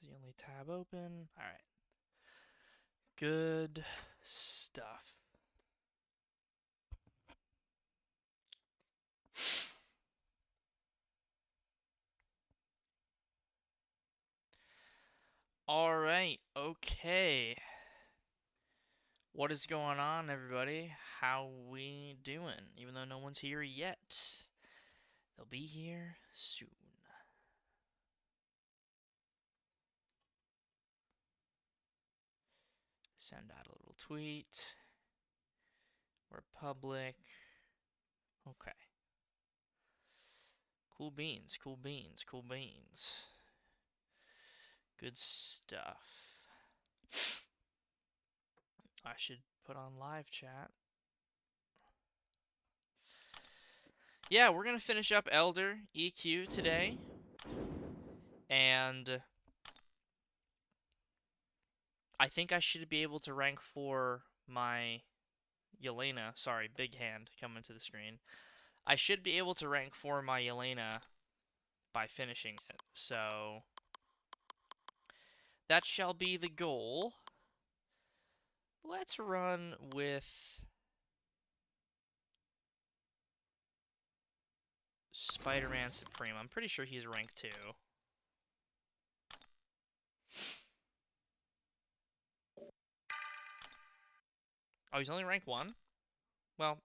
the only tab open. All right. Good stuff. All right. Okay. What is going on, everybody? How we doing? Even though no one's here yet, they'll be here soon. Send out a little tweet. We're public. Okay. Cool beans, cool beans, cool beans. Good stuff. I should put on live chat. Yeah, we're going to finish up Elder EQ today. And I think I should be able to rank for my Yelena. Sorry, big hand coming to the screen. I should be able to rank for my Yelena by finishing it. So that shall be the goal. Let's run with Spider-Man Supreme. I'm pretty sure he's rank 2. Oh, he's only rank 1? Well,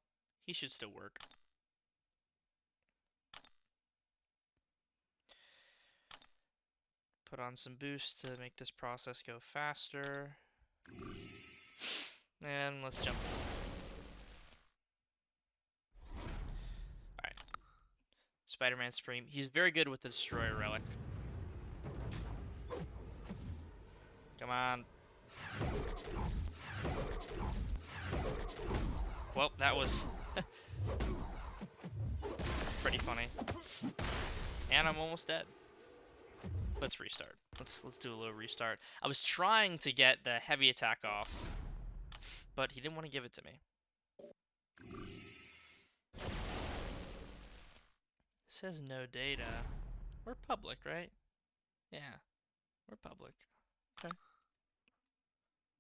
he should still work. Put on some boost to make this process go faster. And let's jump in. Alright. Spider-Man Supreme. He's very good with the Destroyer Relic. Come on. Well, that was pretty funny. And I'm almost dead. Let's restart. Let's do a little restart. I was trying to get the heavy attack off, but he didn't want to give it to me. It says no data. We're public, right? Yeah, we're public. Okay.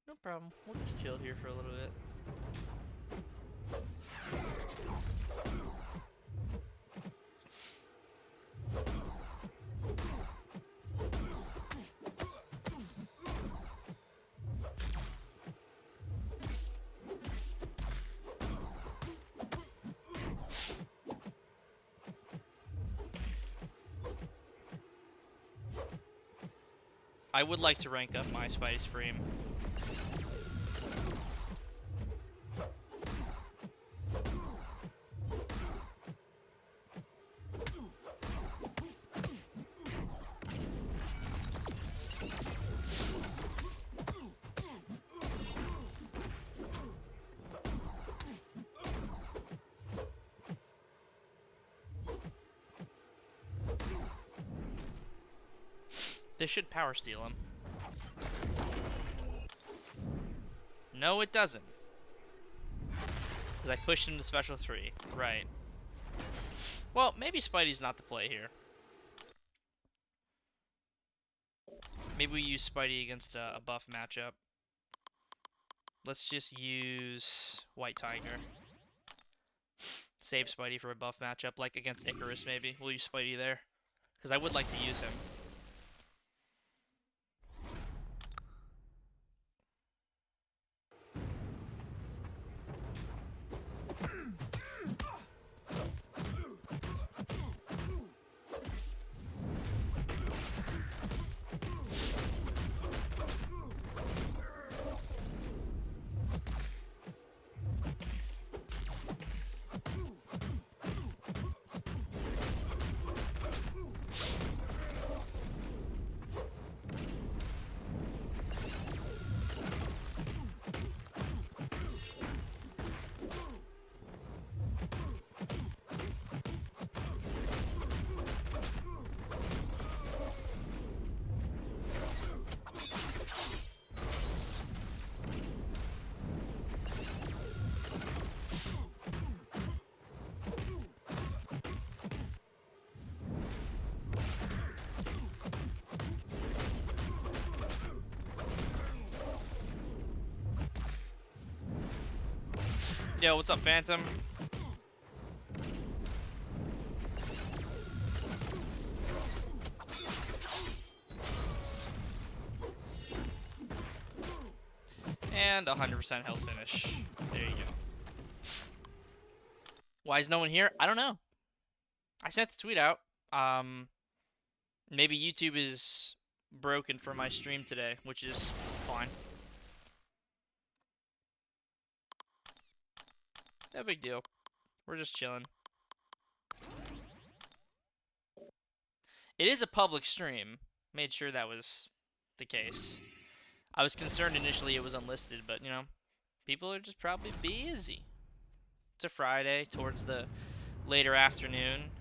No problem. We'll just chill here for a little bit. I would like to rank up my Spidey Supreme. This should power steal him. No, it doesn't. Because I pushed him to special 3. Right. Well, maybe Spidey's not the play here. Maybe we use Spidey against a buff matchup. Let's just use White Tiger. Save Spidey for a buff matchup, like against Icarus maybe. We'll use Spidey there. Because I would like to use him. Yo, what's up, Phantom? And 100% health finish. There you go. Why is no one here? I don't know. I sent the tweet out. Maybe YouTube is broken for my stream today, which is fine. No big deal. We're just chilling. It is a public stream. Made sure that was the case. I was concerned initially it was unlisted, but, you know, people are just probably busy. It's a Friday towards the later afternoon.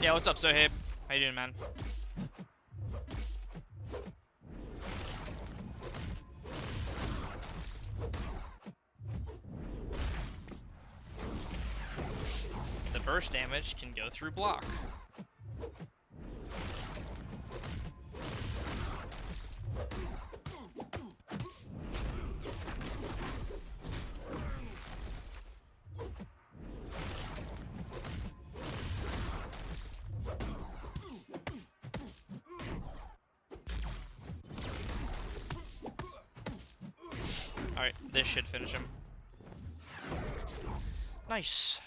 Yeah, what's up, Sohaib? How you doing, man? The burst damage can go through block. Alright, this should finish him. Nice.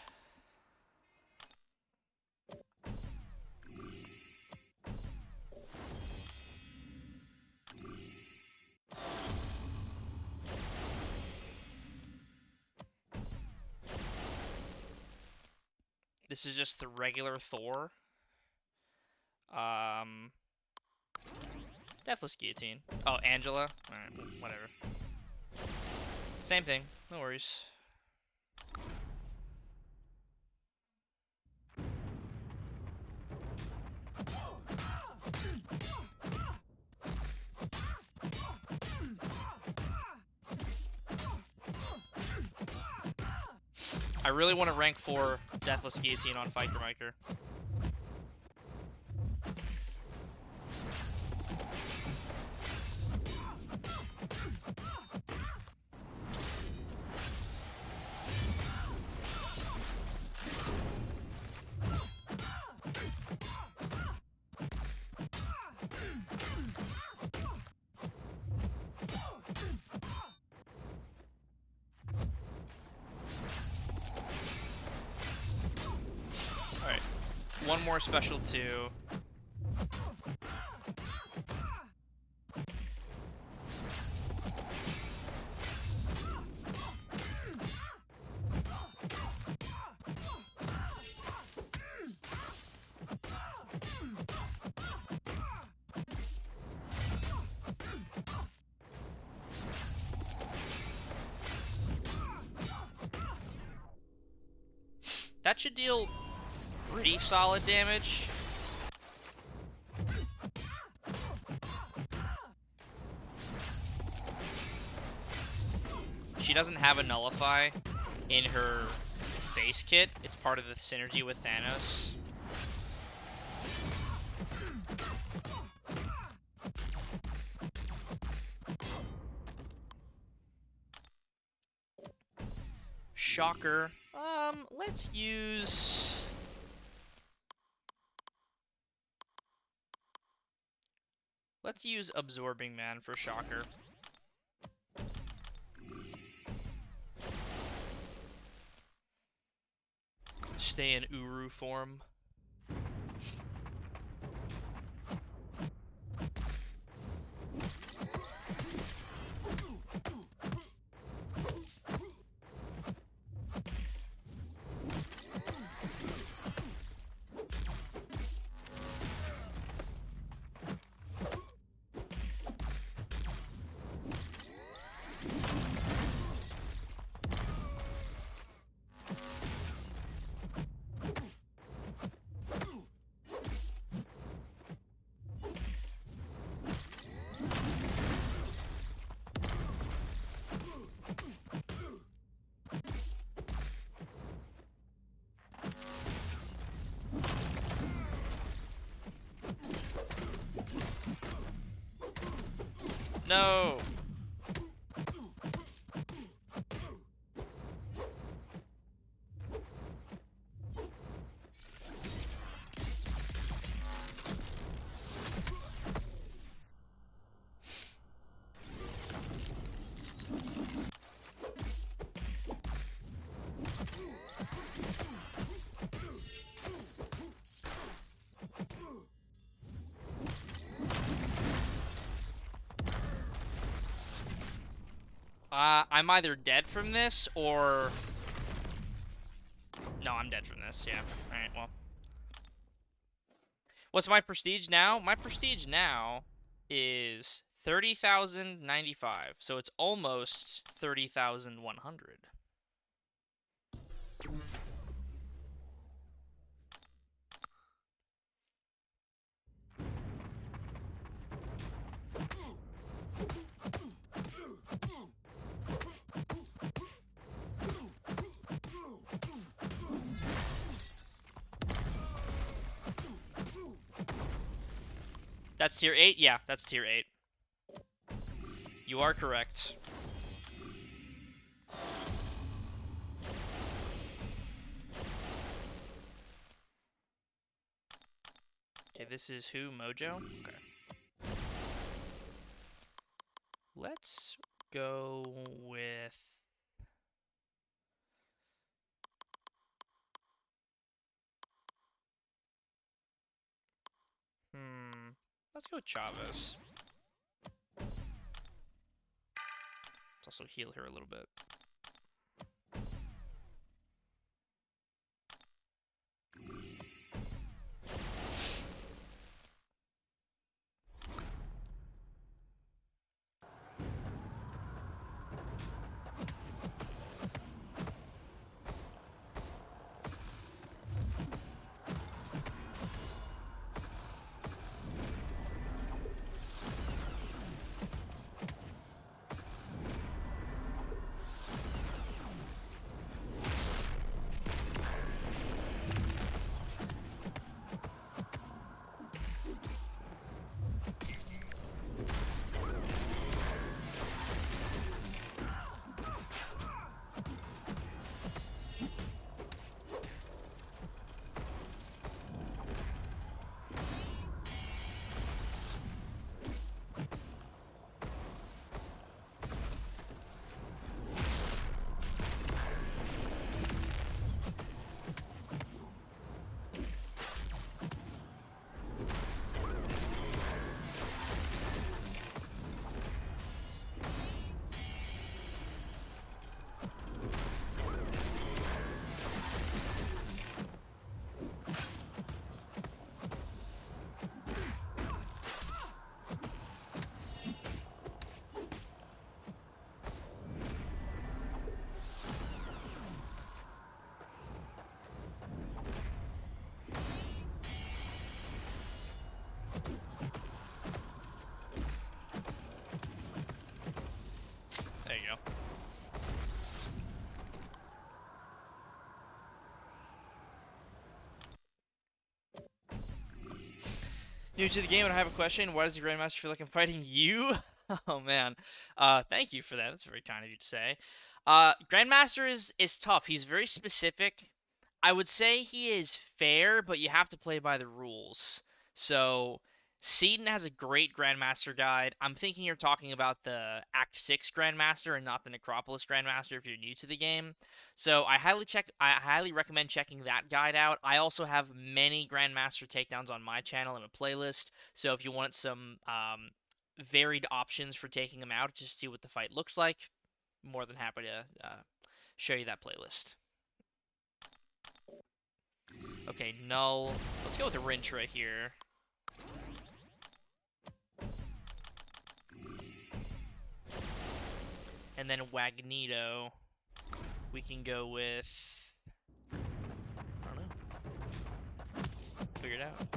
This is just the regular Thor. Deathless Guillotine. Oh, Angela? Alright, whatever. Same thing. No worries. I really want to rank 4 Deathless Guillotine on Fighter Miker. Alright. One more special 2. That should deal pretty solid damage. She doesn't have a nullify in her base kit. It's part of the synergy with Thanos. Shocker. Let's use... Let's use Absorbing Man for Shocker. Stay in Uru form. No! I'm either dead from this, or... No, I'm dead from this, yeah. Alright, well. What's my prestige now? My prestige now is 30,095, so it's almost 30,100. That's tier 8? Yeah, that's tier 8. You are correct. Okay, this is who? Mojo? Okay. Let's go with... Let's go Chavez. Let's also heal her a little bit. There you go. New to the game, and I have a question. Why does the Grandmaster feel like I'm fighting you? Oh man. Thank you for that. That's very kind of you to say. Grandmaster is tough. He's very specific. I would say he is fair, but you have to play by the rules. So Seaton has a great Grandmaster guide. I'm thinking you're talking about the Act 6 Grandmaster and not the Necropolis Grandmaster if you're new to the game. So I highly recommend checking that guide out. I also have many Grandmaster takedowns on my channel in a playlist. So if you want some varied options for taking them out, just see what the fight looks like, more than happy to show you that playlist. Okay, Null. Let's go with a Rintra here. And then Wagnito. We can go with... I don't know. Figure it out.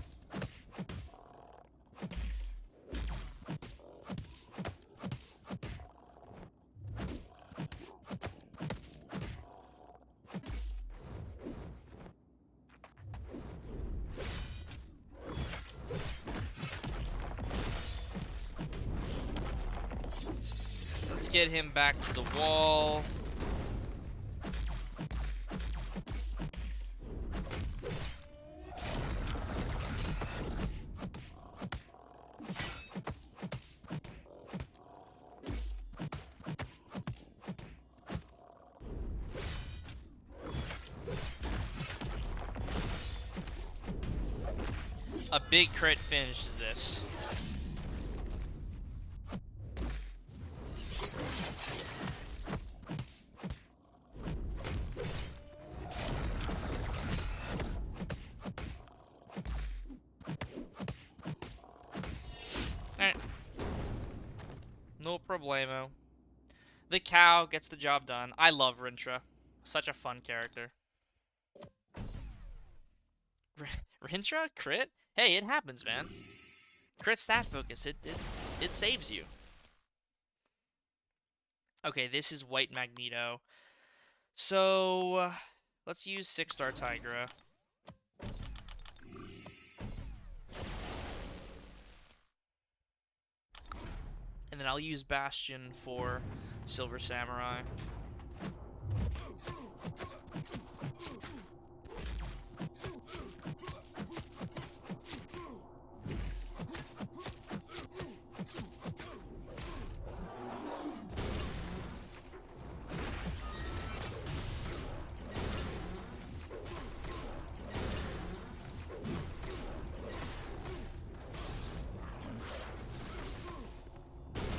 Let's get him back to the wall. A big crit finishes this. Alright. No problemo. The cow gets the job done. I love Rintra. Such a fun character. Rintra? Crit? Hey, it happens, man. Crit stat focus. It saves you. Okay, this is White Magneto. So, let's use 6-star Tigra. And then I'll use Bastion for Silver Samurai.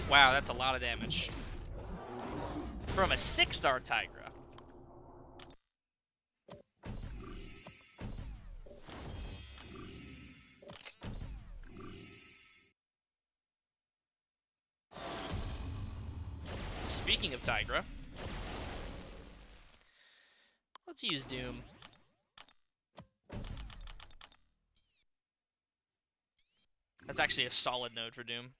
Wow, that's a lot of damage. From a 6-star Tigra. Speaking of Tigra, let's use Doom. That's actually a solid node for Doom.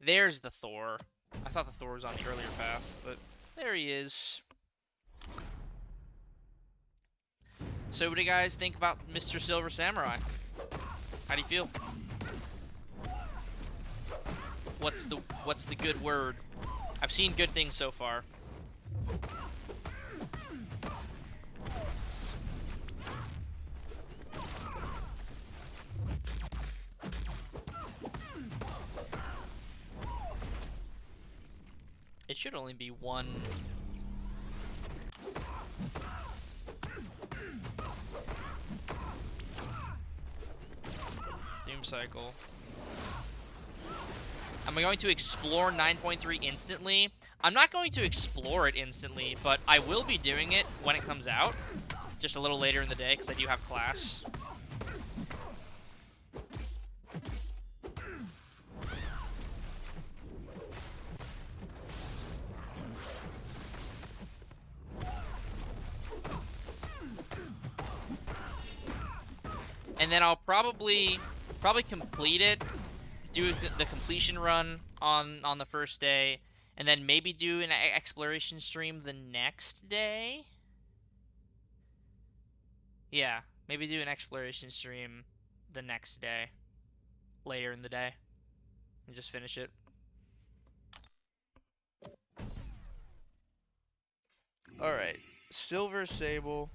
There's the Thor. I thought the Thor was on the earlier path, but there he is. So what do you guys think about Mr. Silver Samurai? How do you feel? What's the good word? I've seen good things so far. It should only be one. Doom cycle. Am I going to explore 9.3 instantly? I'm not going to explore it instantly, but I will be doing it when it comes out. Just a little later in the day, because I do have class. And then I'll probably complete it, do the completion run on the first day, and then maybe do an exploration stream the next day. Yeah, maybe do an exploration stream the next day, later in the day, and just finish it. Alright, Silver Sable.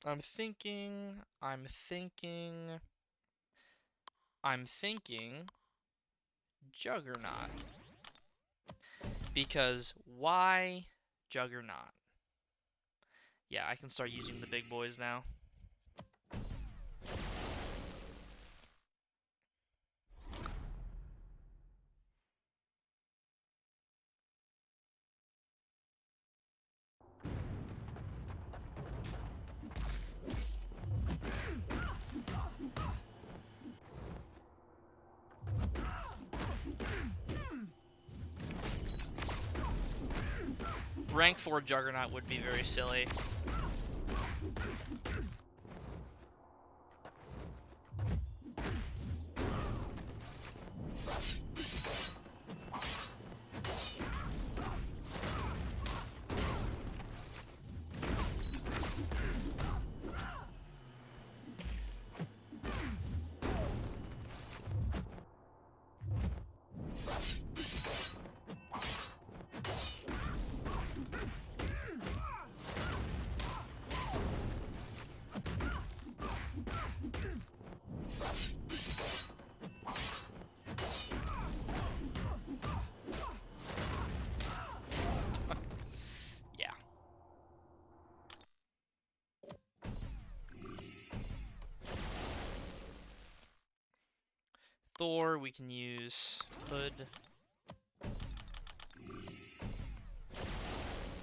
I'm thinking Juggernaut. Because why Juggernaut? Yeah, I can start using the big boys now. Rank 4 Juggernaut would be very silly. Thor. We can use Hood. And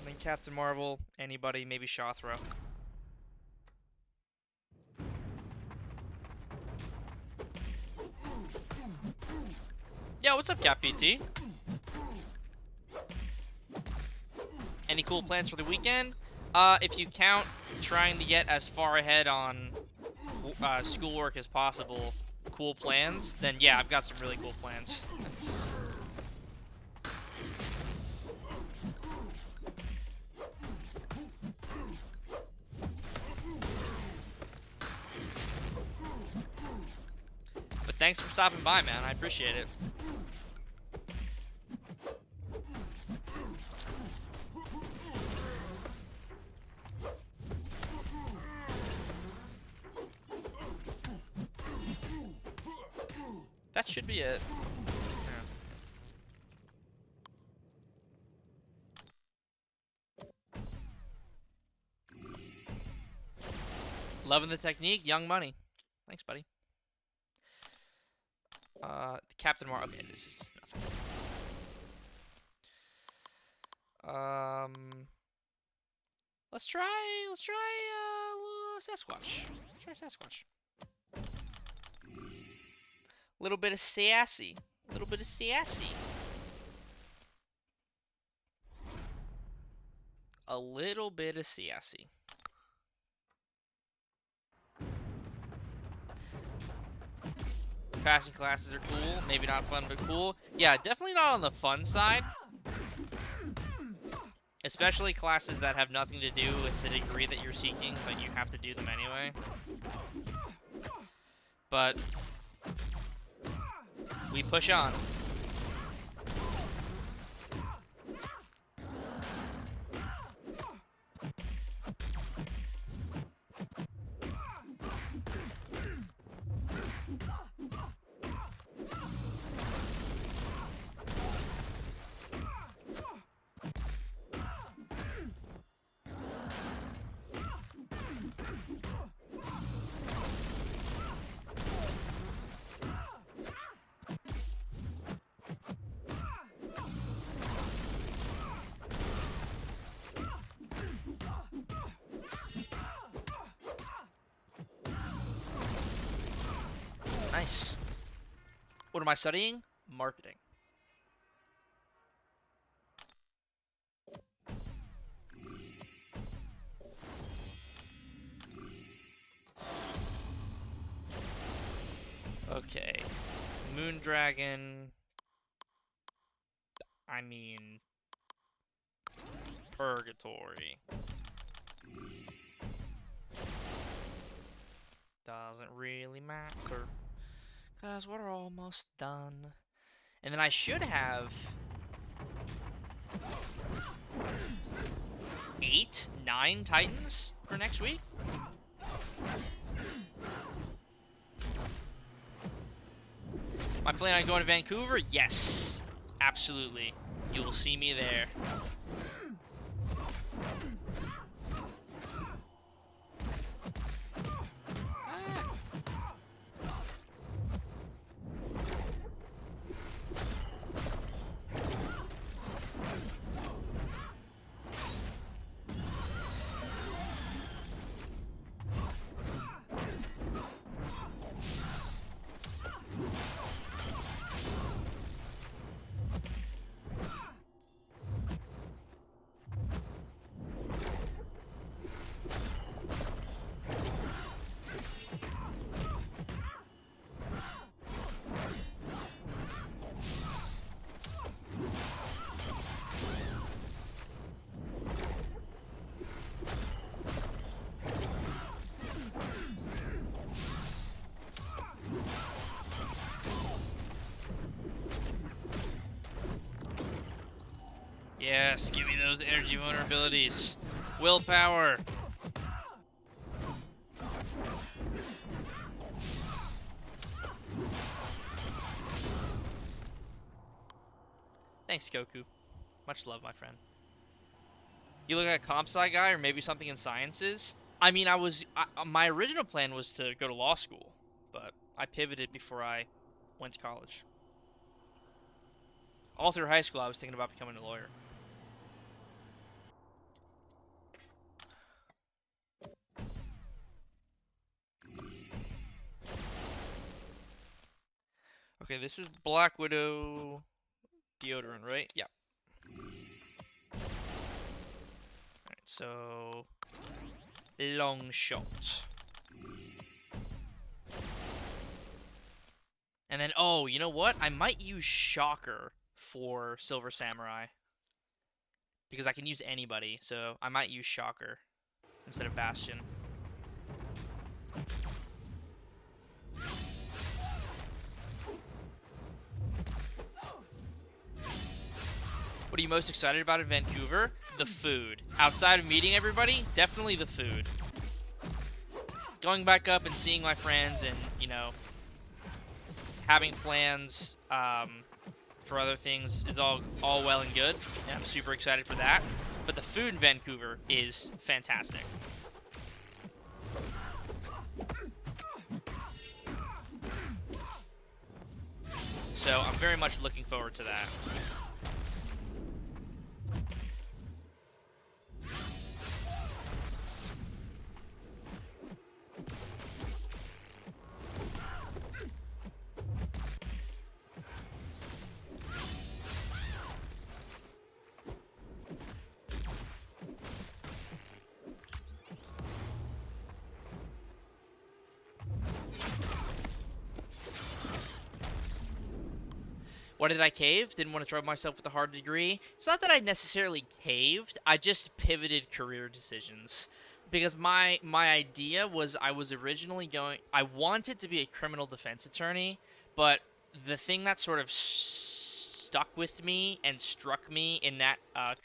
then Captain Marvel. Anybody, maybe Shothra. Yeah, what's up, Cap PT? Any cool plans for the weekend? If you count trying to get as far ahead on schoolwork as possible, cool plans, then yeah, I've got some really cool plans. But thanks for stopping by, man. I appreciate it. That should be it. Yeah. Loving the technique, Young Money. Thanks, buddy. Captain Marvel. Okay, this is nothing. Let's try Sasquatch. Let's try Sasquatch. Little bit of sassy. Little bit of sassy. A little bit of sassy. Passing classes are cool. Maybe not fun, but cool. Yeah, definitely not on the fun side. Especially classes that have nothing to do with the degree that you're seeking, but you have to do them anyway. But we push on. Nice. What am I studying? Marketing. Okay. Moondragon. I mean... Purgatory. Doesn't really matter. Because we're almost done. And then I should have... 8, 9 Titans for next week? Am I planning on going to Vancouver? Yes. Absolutely. You will see me there. Yes, give me those energy vulnerabilities. Willpower. Thanks, Goku. Much love, my friend. You look like a comp sci guy, or maybe something in sciences? I mean, my original plan was to go to law school, but I pivoted before I went to college. All through high school, I was thinking about becoming a lawyer. Okay, this is Black Widow deodorant, right? Yeah. Alright, so long shot. And then, oh, you know what? I might use Shocker for Silver Samurai. Because I can use anybody, so I might use Shocker instead of Bastion. What are you most excited about in Vancouver? The food. Outside of meeting everybody, definitely the food. Going back up and seeing my friends and, you know, having plans for other things is all well and good, and I'm super excited for that. But the food in Vancouver is fantastic. So I'm very much looking forward to that. What did I cave? Didn't want to drive myself with a hard degree. It's not that I necessarily caved. I just pivoted career decisions. Because my idea was I was originally I wanted to be a criminal defense attorney, but the thing that sort of stuck with me and struck me in that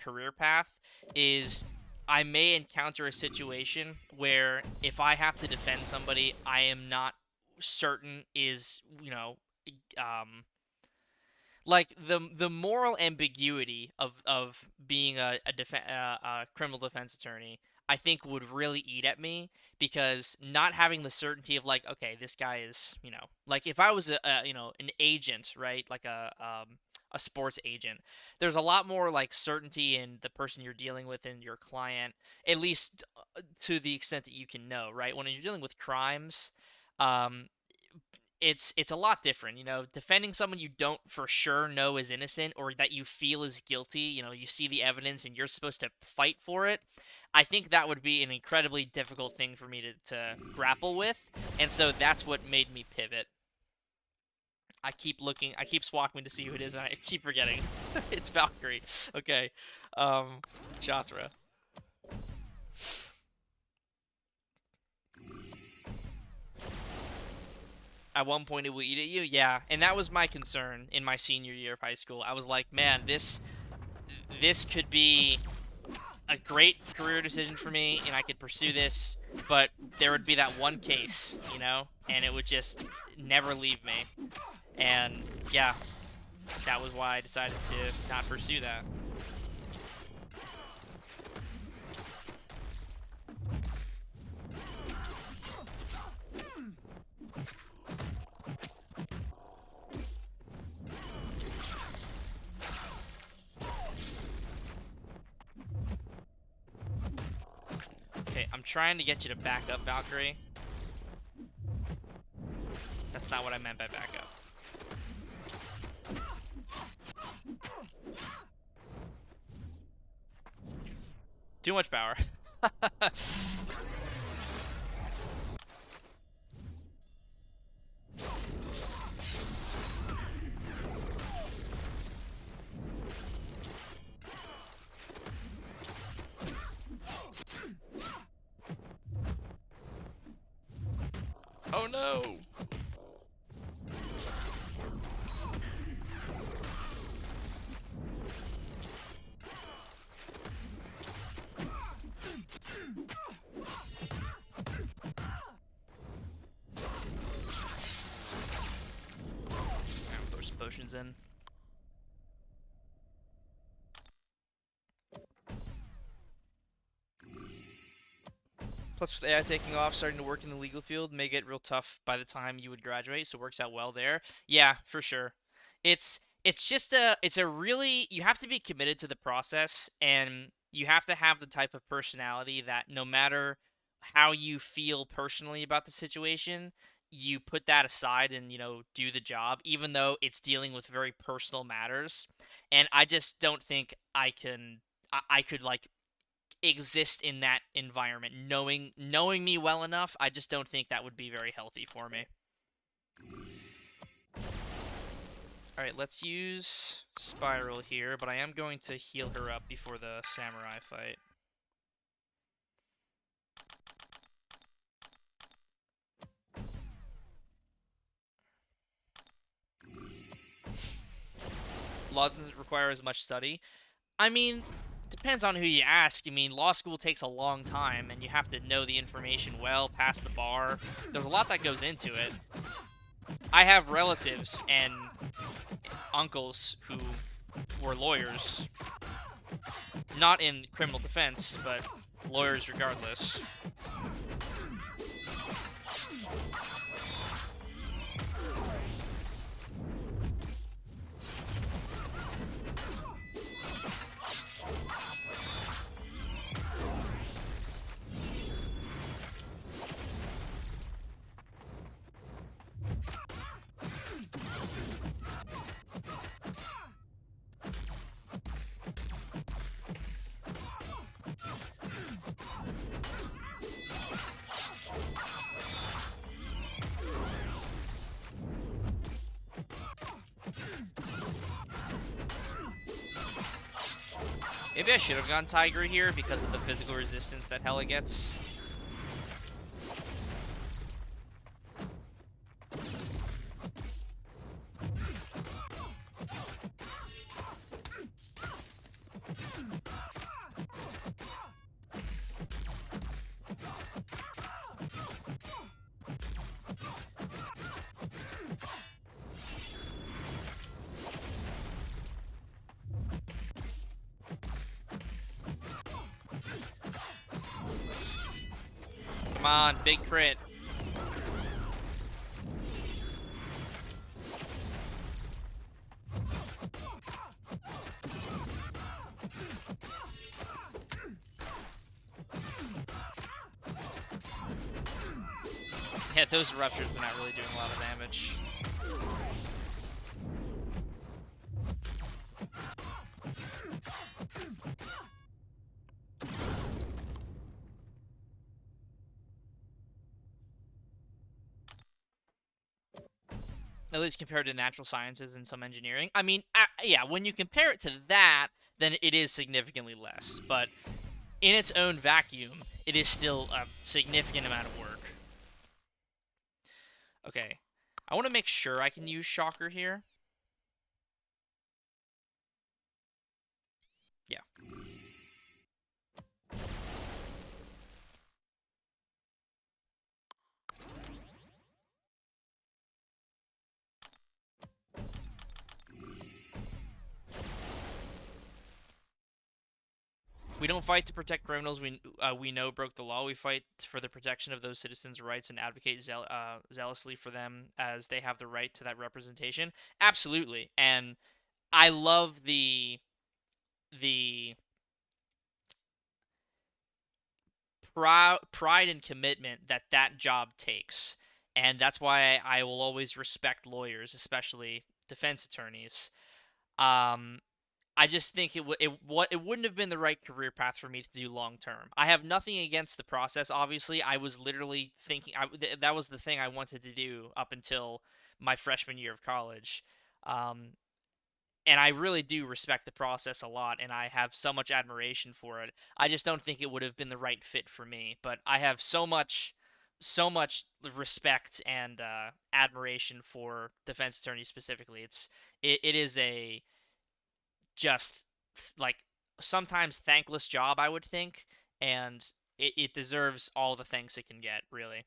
career path is I may encounter a situation where if I have to defend somebody I am not certain is, you know, like the moral ambiguity of being a criminal defense attorney, I think would really eat at me because not having the certainty of like, okay, this guy is, you know, like if I was a you know, an agent, right, like a sports agent, there's a lot more like certainty in the person you're dealing with and your client, at least to the extent that you can know, right? When you're dealing with crimes, um, it's a lot different, you know, defending someone you don't for sure know is innocent or that you feel is guilty, you know, you see the evidence and you're supposed to fight for it. I think that would be an incredibly difficult thing for me to grapple with, and so that's what made me pivot. I keep looking, I keep swapping to see who it is, and I keep forgetting. It's Valkyrie. Okay. Chatra. At one point it will eat at you, yeah, and that was my concern in my senior year of high school. I was like, man, this could be a great career decision for me and I could pursue this, but there would be that one case, you know, and it would just never leave me. And yeah, that was why I decided to not pursue that. Okay, I'm trying to get you to back up, Valkyrie. That's not what I meant by back up. Too much power. Oh no! Throw some potions in. Plus, with AI taking off, starting to work in the legal field may get real tough by the time you would graduate, so it works out well there. Yeah, for sure. It's just it's a really you have to be committed to the process, and you have to have the type of personality that no matter how you feel personally about the situation, you put that aside and, do the job, even though it's dealing with very personal matters. And I just don't think I could like exist in that environment knowing me well enough. I just don't think that would be very healthy for me. All right, let's use Spiral here, but I am going to heal her up before the samurai fight. Law doesn't require as much study. I mean, depends on who you ask. I mean, law school takes a long time, and you have to know the information well, pass the bar. There's a lot that goes into it. I have relatives and uncles who were lawyers. Not in criminal defense, but lawyers regardless. Maybe I should have gone Tiger here because of the physical resistance that Hela gets. Come on, big crit. Yeah, those ruptures were not really doing a lot of damage. At least compared to natural sciences and some engineering. I mean, yeah, when you compare it to that, then it is significantly less. But in its own vacuum, it is still a significant amount of work. Okay. I want to make sure I can use Shocker here. Yeah. We don't fight to protect criminals we know broke the law. We fight for the protection of those citizens' rights and advocate zealously for them as they have the right to that representation. Absolutely. And I love the pride and commitment that job takes. And that's why I will always respect lawyers, especially defense attorneys. Um, I just think it wouldn't have been the right career path for me to do long term. I have nothing against the process. Obviously, I was literally thinking that was the thing I wanted to do up until my freshman year of college. Um, and I really do respect the process a lot, and I have so much admiration for it. I just don't think it would have been the right fit for me. But I have so much respect and admiration for defense attorneys specifically. It is a just like sometimes thankless job, I would think, and it deserves all the thanks it can get, really.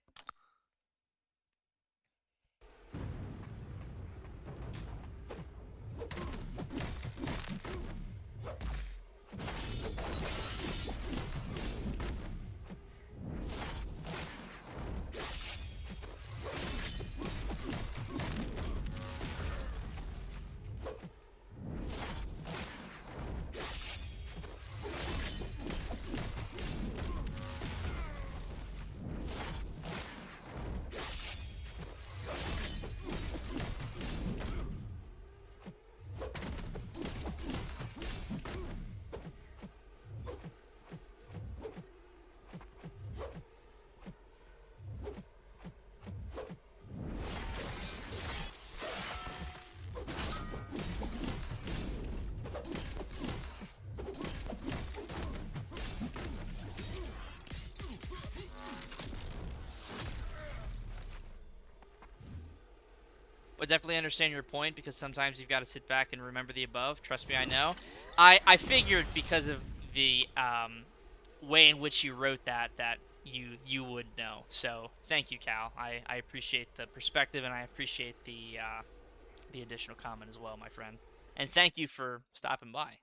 would definitely understand your point because sometimes you've got to sit back and remember the above. Trust me, I know. I figured because of the way in which you wrote that you would know. So thank you, Cal. I appreciate the perspective and I appreciate the additional comment as well, my friend. And thank you for stopping by.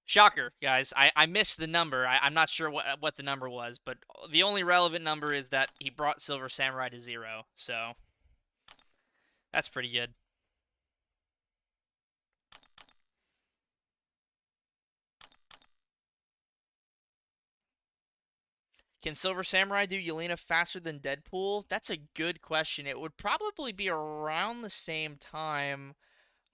Shocker, guys. I missed the number. I'm not sure what the number was, but the only relevant number is that he brought Silver Samurai to 0. So that's pretty good. Can Silver Samurai do Yelena faster than Deadpool? That's a good question. It would probably be around the same time.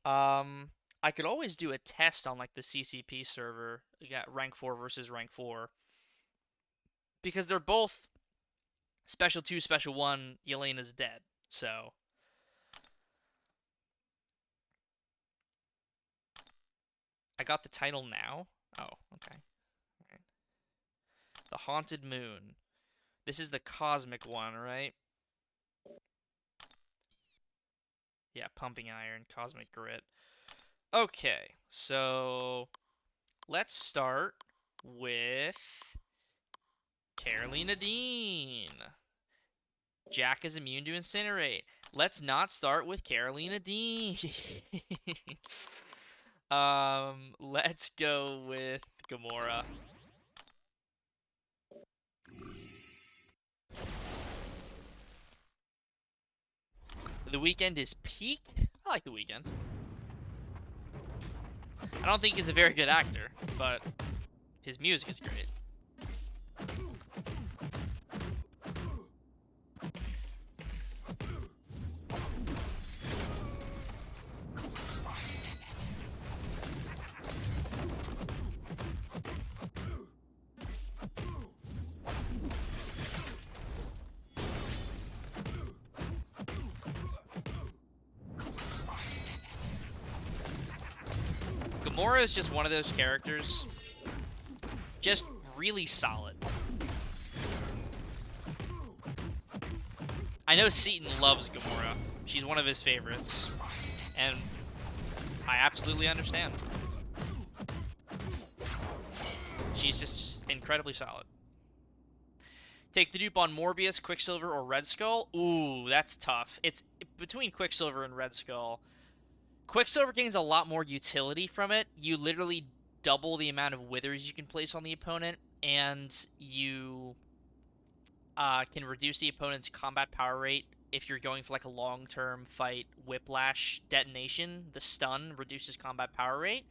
Um, I could always do a test on like the CCP server. You got rank 4 versus rank 4 because they're both special 2, special 1. Yelena's dead. So I got the title now. Oh, okay. All right. The Haunted Moon. This is the cosmic one, right? Yeah, Pumping Iron, Cosmic Grit. Okay, so let's start with Carolina Dean. Jack is immune to Incinerate. Let's not start with Carolina Dean. Let's go with Gamora. The Weeknd is peak. I like The Weeknd. I don't think he's a very good actor, but his music is great. Gamora is just one of those characters, just really solid. I know Seaton loves Gamora. She's one of his favorites, and I absolutely understand. She's just incredibly solid. Take the dupe on Morbius, Quicksilver, or Red Skull? Ooh, that's tough. It's between Quicksilver and Red Skull. Quicksilver gains a lot more utility from it. You literally double the amount of withers you can place on the opponent, and you can reduce the opponent's combat power rate if you're going for like a long-term fight. Whiplash detonation, the stun reduces combat power rate.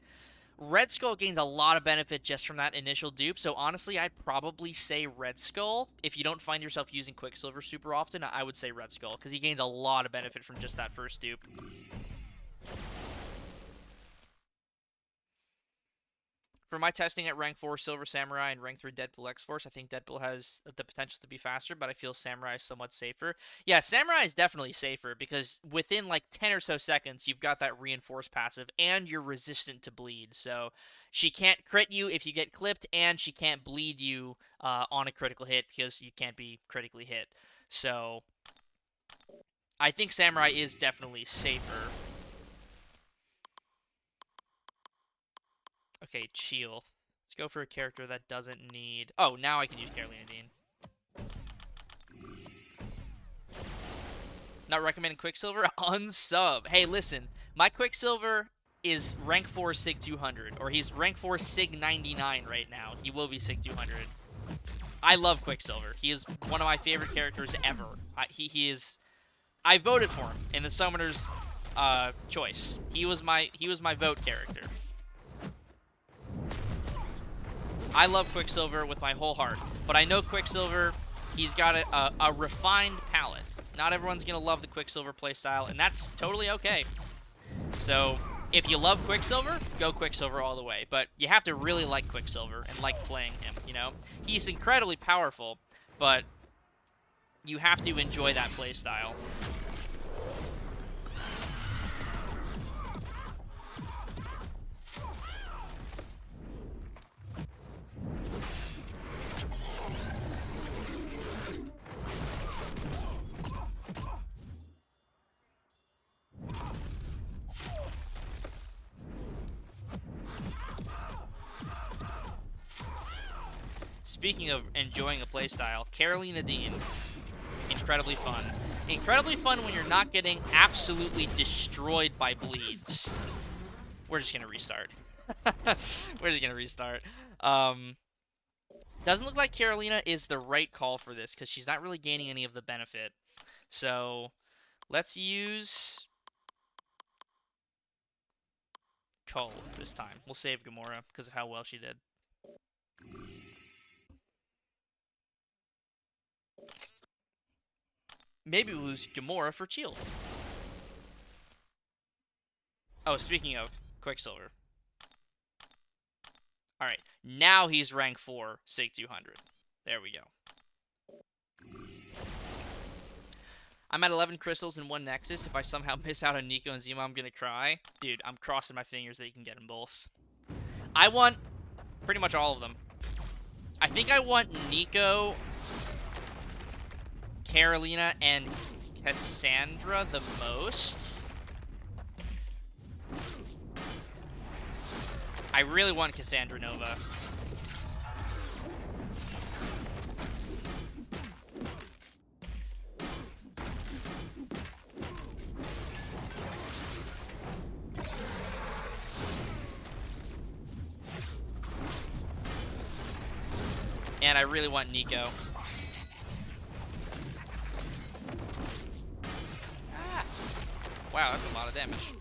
Red Skull gains a lot of benefit just from that initial dupe, so honestly, I'd probably say Red Skull. If you don't find yourself using Quicksilver super often, I would say Red Skull, because he gains a lot of benefit from just that first dupe. For my testing at rank 4 Silver Samurai and rank 3 Deadpool X-Force, I think Deadpool has the potential to be faster, but I feel Samurai is somewhat safer. Yeah, Samurai is definitely safer because within like 10 or so seconds, you've got that reinforced passive and you're resistant to bleed. So she can't crit you if you get clipped, and she can't bleed you on a critical hit because you can't be critically hit. So I think Samurai is definitely safer. Okay, Chill. Let's go for a character that doesn't need... Oh, now I can use Carolina Dean. Not recommending Quicksilver? Unsub. Hey, listen. My Quicksilver is rank 4 Sig 200. Or he's rank 4 Sig 99 right now. He will be Sig 200. I love Quicksilver. He is one of my favorite characters ever. He is... I voted for him in the Summoner's choice. He was my vote character. I love Quicksilver with my whole heart, but I know Quicksilver, he's got a refined palette. Not everyone's going to love the Quicksilver playstyle, and that's totally okay. So, if you love Quicksilver, go Quicksilver all the way. But you have to really like Quicksilver and like playing him, you know? He's incredibly powerful, but you have to enjoy that playstyle. speaking of enjoying a playstyle, Carolina Dean, incredibly fun. Incredibly fun when you're not getting absolutely destroyed by bleeds. We're just gonna restart. We're just gonna restart. Doesn't look like Carolina is the right call for this because she's not really gaining any of the benefit. So let's use Cole this time. We'll save Gamora because of how well she did. Maybe we'll use Gamora for Shield. Oh, speaking of Quicksilver. Alright, now he's rank 4, Sig 200. There we go. I'm at 11 crystals and 1 Nexus. If I somehow miss out on Nico and Zima, I'm gonna cry. Dude, I'm crossing my fingers that you can get them both. I want pretty much all of them. I think I want Nico, Carolina, and Cassandra the most. I really want Cassandra Nova. And I really want Nico. Ah. Wow, that's a lot of damage.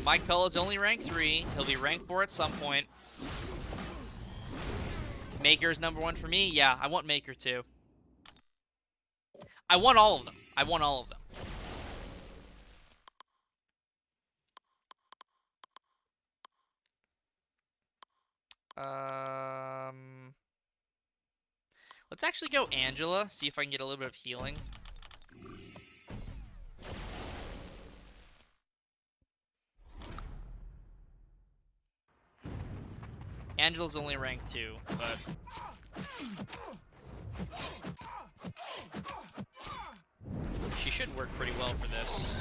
Mike Pell is only rank 3. He'll be rank 4 at some point. Maker's number 1 for me. Yeah, I want Maker too. I want all of them. I want all of them. Let's actually go Angela. See if I can get a little bit of healing. Angela's only rank 2, but she should work pretty well for this.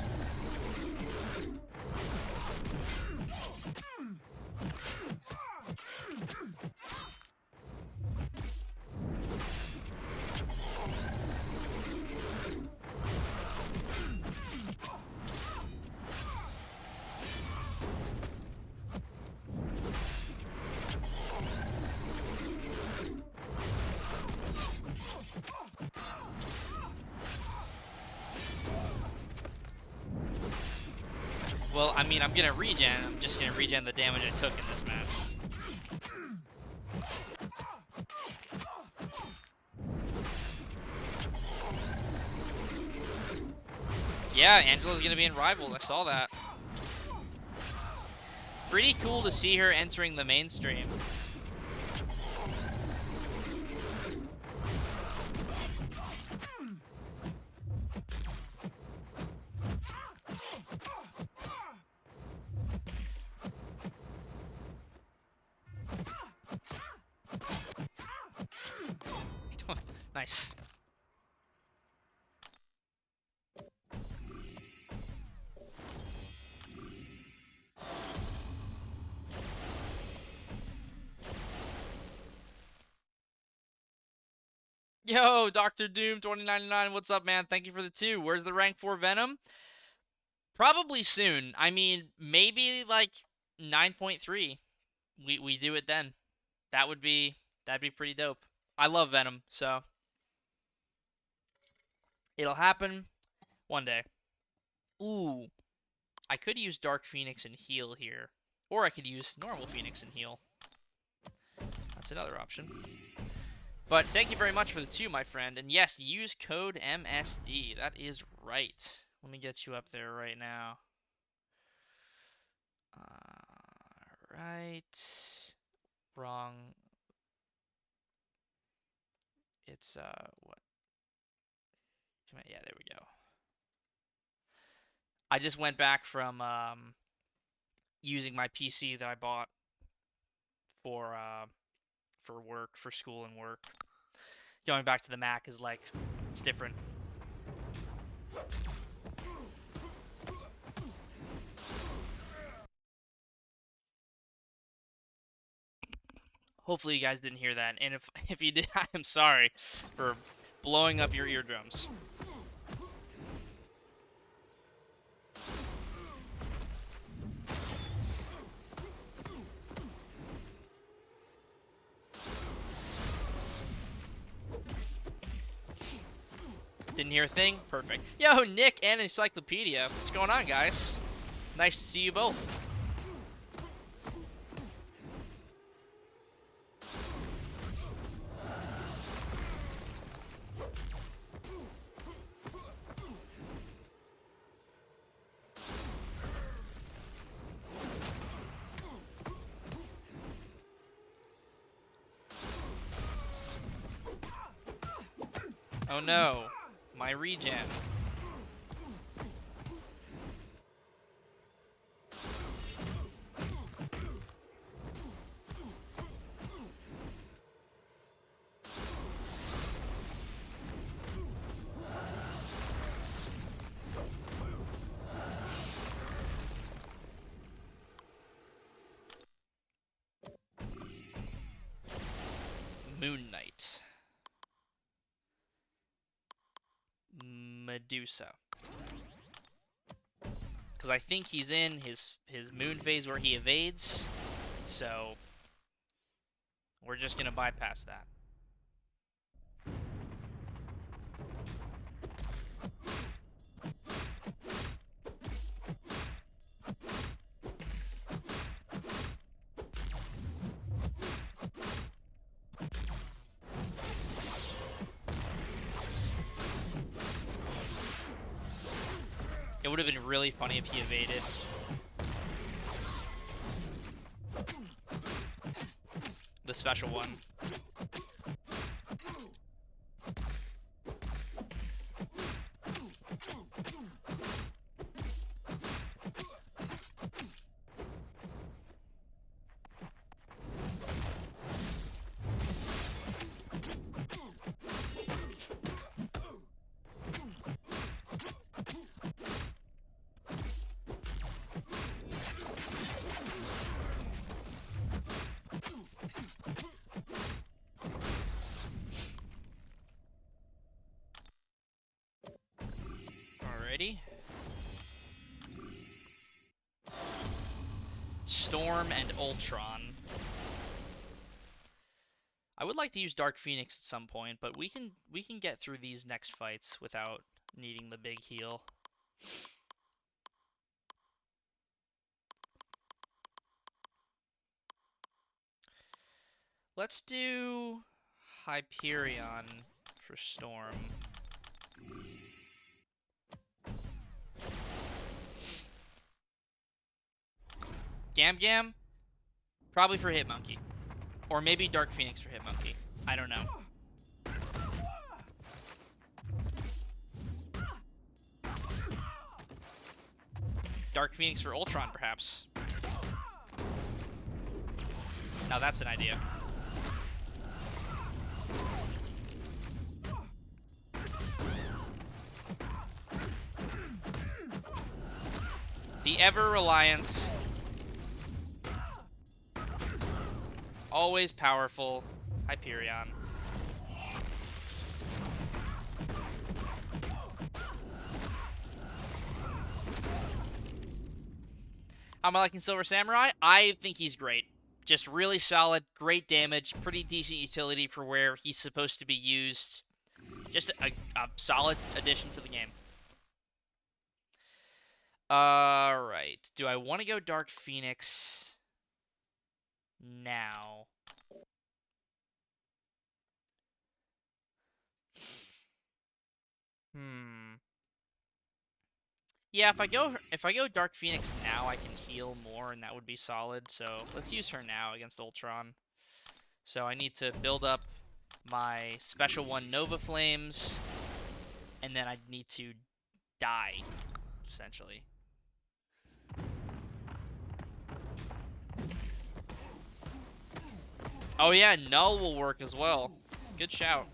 Well, I mean, I'm gonna regen. I'm just gonna regen the damage I took in this match. Yeah, Angela's gonna be in Rivals. I saw that. Pretty cool to see her entering the mainstream. Nice. Yo, Dr. Doom 2099, what's up, man? Thank you for the 2. Where's the rank 4 Venom? Probably soon. I mean, maybe like 9.3. We do it then. That'd be pretty dope. I love Venom, so it'll happen one day. Ooh. I could use Dark Phoenix and heal here. Or I could use normal Phoenix and heal. That's another option. But thank you very much for the 2, my friend. And yes, use code MSD. That is right. Let me get you up there right now. Right. Wrong. It's, what? Yeah, there we go. I just went back from, using my PC that I bought for work, for school and work. Going back to the Mac is like, it's different. Hopefully you guys didn't hear that, and if you did, I am sorry for blowing up your eardrums. Didn't hear a thing? Perfect. Yo, Nick and Encyclopedia. What's going on, guys? Nice to see you both. Oh no, my regen. Moon Knight. Medusa. Because I think he's in his moon phase where he evades, so we're just gonna bypass that. It would have been really funny if he evaded. The special one. Alrighty. Storm and Ultron. I would like to use Dark Phoenix at some point, but we can get through these next fights without needing the big heal. Let's do Hyperion for Storm. Gam Gam? Probably for Hitmonkey. Or maybe Dark Phoenix for Hitmonkey. I don't know. Dark Phoenix for Ultron, perhaps. Now that's an idea. The Ever-Reliant. Always powerful. Hyperion. How am I liking Silver Samurai? I think he's great. Just really solid, great damage, pretty decent utility for where he's supposed to be used. Just a solid addition to the game. Alright. Do I want to go Dark Phoenix now? Yeah, if I go Dark Phoenix now, I can heal more, and that would be solid. So let's use her now against Ultron. So I need to build up my special one Nova Flames, and then I need to die, essentially. Oh yeah, Null will work as well. Good shout.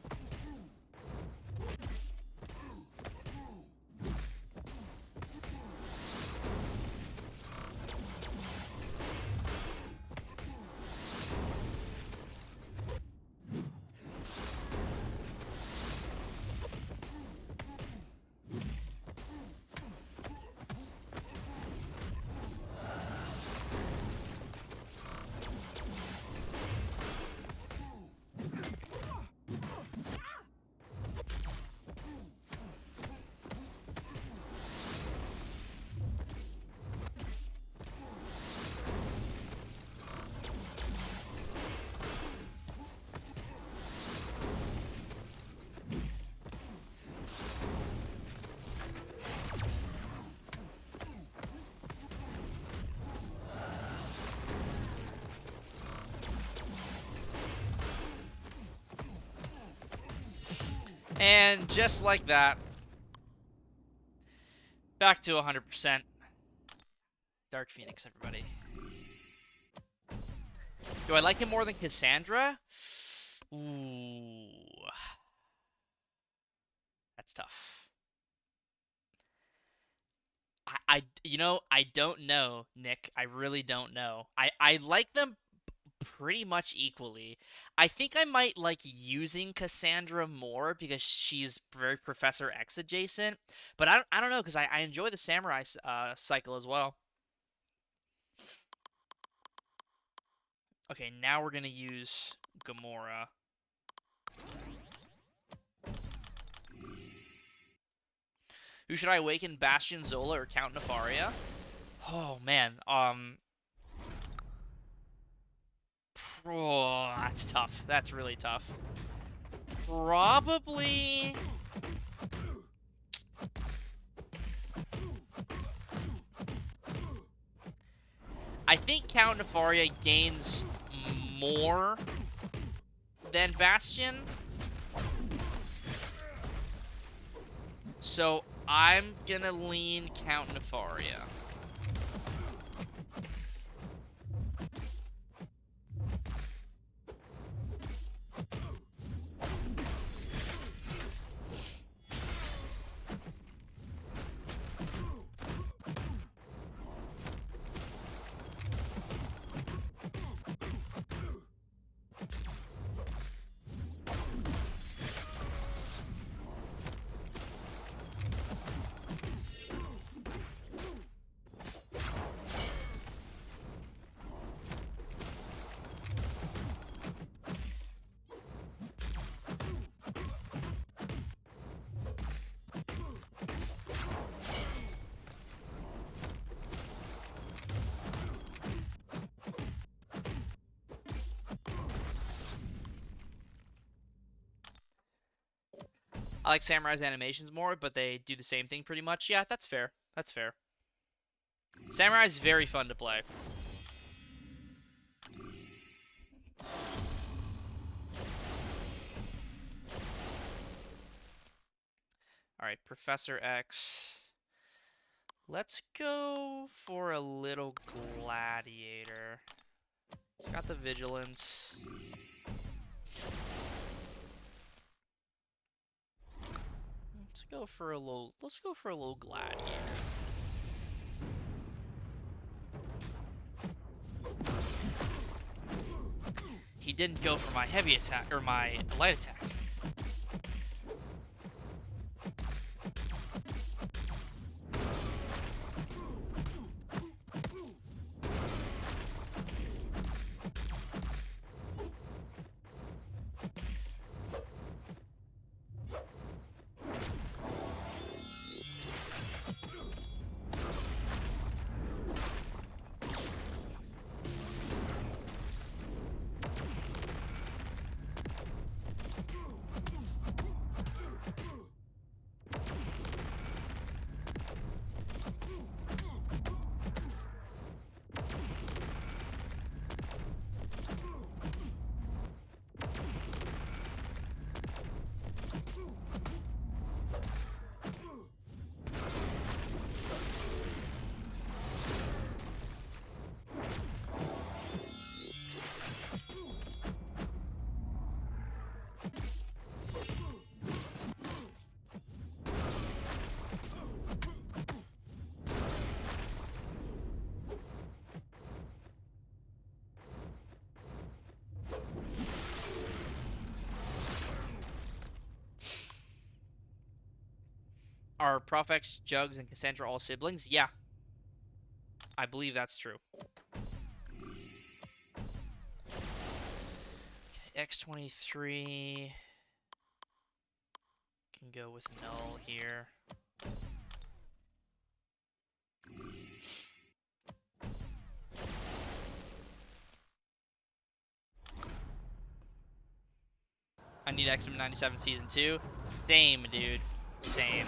And just like that, back to 100%. Dark Phoenix, everybody. Do I like him more than Cassandra? Ooh. That's tough. You know, I don't know, Nick. I really don't know. I like them pretty much equally. I think I might like using Cassandra more because she's very Professor X adjacent. But I don't know because I enjoy the Samurai cycle as well. Okay, now we're gonna use Gamora. Who should I awaken? Bastion, Zola, or Count Nefaria? Oh man, oh, that's tough. That's really tough. Probably. I think Count Nefaria gains more than Bastion. So I'm gonna lean Count Nefaria. I like Samurai's animations more, but they do the same thing pretty much. Yeah, that's fair. That's fair. Samurai's very fun to play. Alright, Professor X. Let's go for a little gladiator. It's got the vigilance. Let's go for a little gladiator. He didn't go for my heavy attack or my light attack. Are Profex, Jugs, and Cassandra all siblings? Yeah. I believe that's true. X23 can go with null here. I need X-Men 97 Season 2. Same, dude. Same.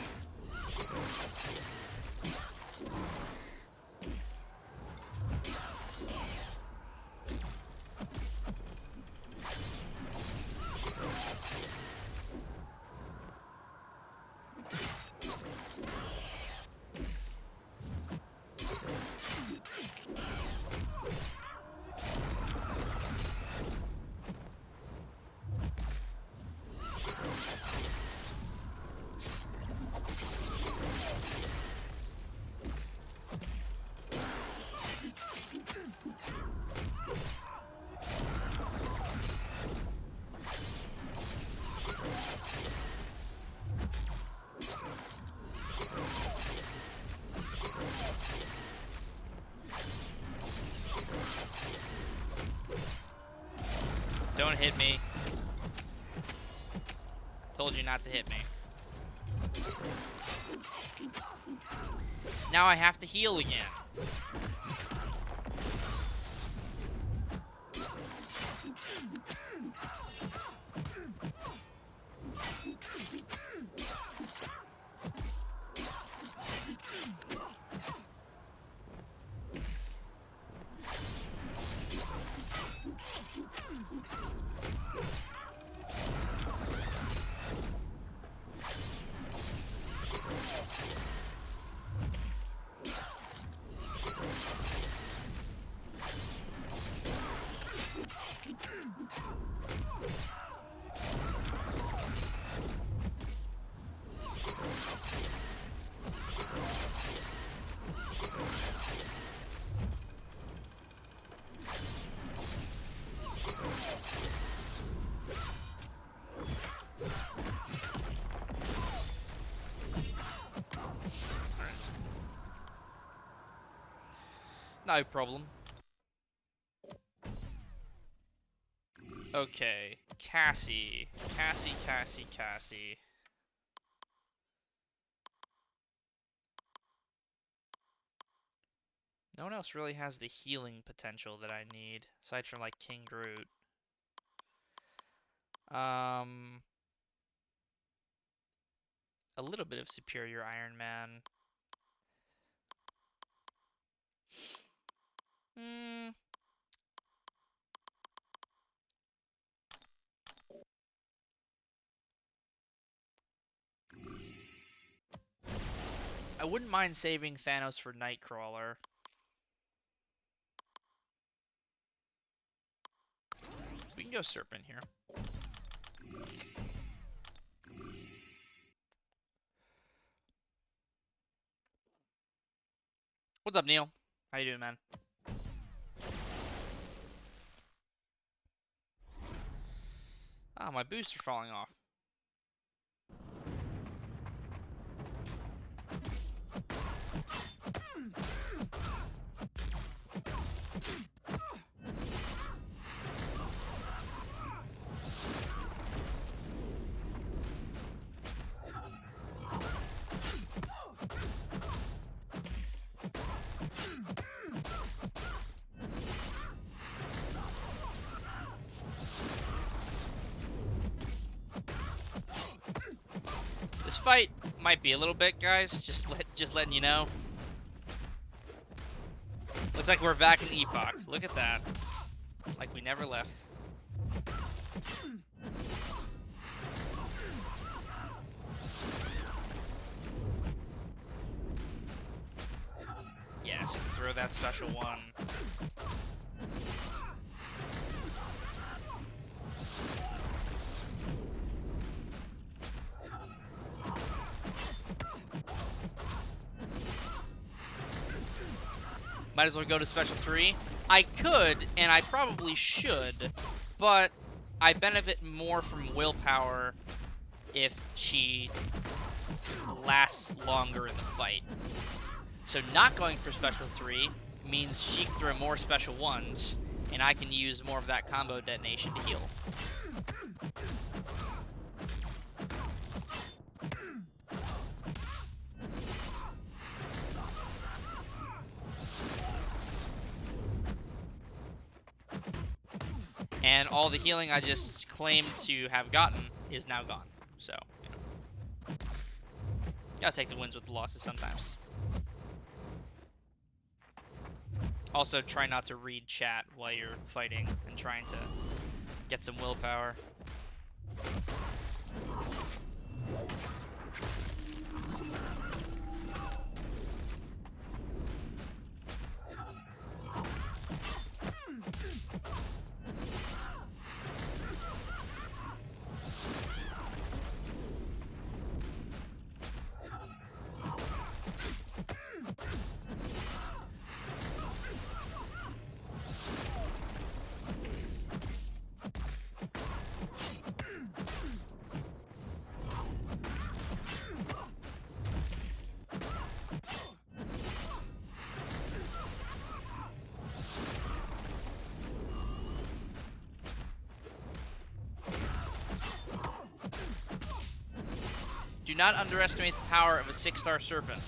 Don't hit me. Told you not to hit me. Now I have to heal again. No problem. Okay. Cassie. Cassie. No one else really has the healing potential that I need, aside from, like, King Groot. A little bit of Superior Iron Man. I wouldn't mind saving Thanos for Nightcrawler. We can go Serpent here. What's up, Neil? How you doing, man? Ah, my boots are falling off. This fight might be a little bit, guys. Just letting you know. Looks like we're back in Epoch. Look at that. Like we never left. Yes, throw that special one. Might as well go to Special 3. I could, and I probably should, but I benefit more from willpower if she lasts longer in the fight. So not going for special 3 means she can throw more special 1s, and I can use more of that combo detonation to heal. And all the healing I just claimed to have gotten is now gone. So, you know. Gotta take the wins with the losses sometimes. Also, try not to read chat while you're fighting and trying to get some willpower. Do not underestimate the power of a 6-star serpent.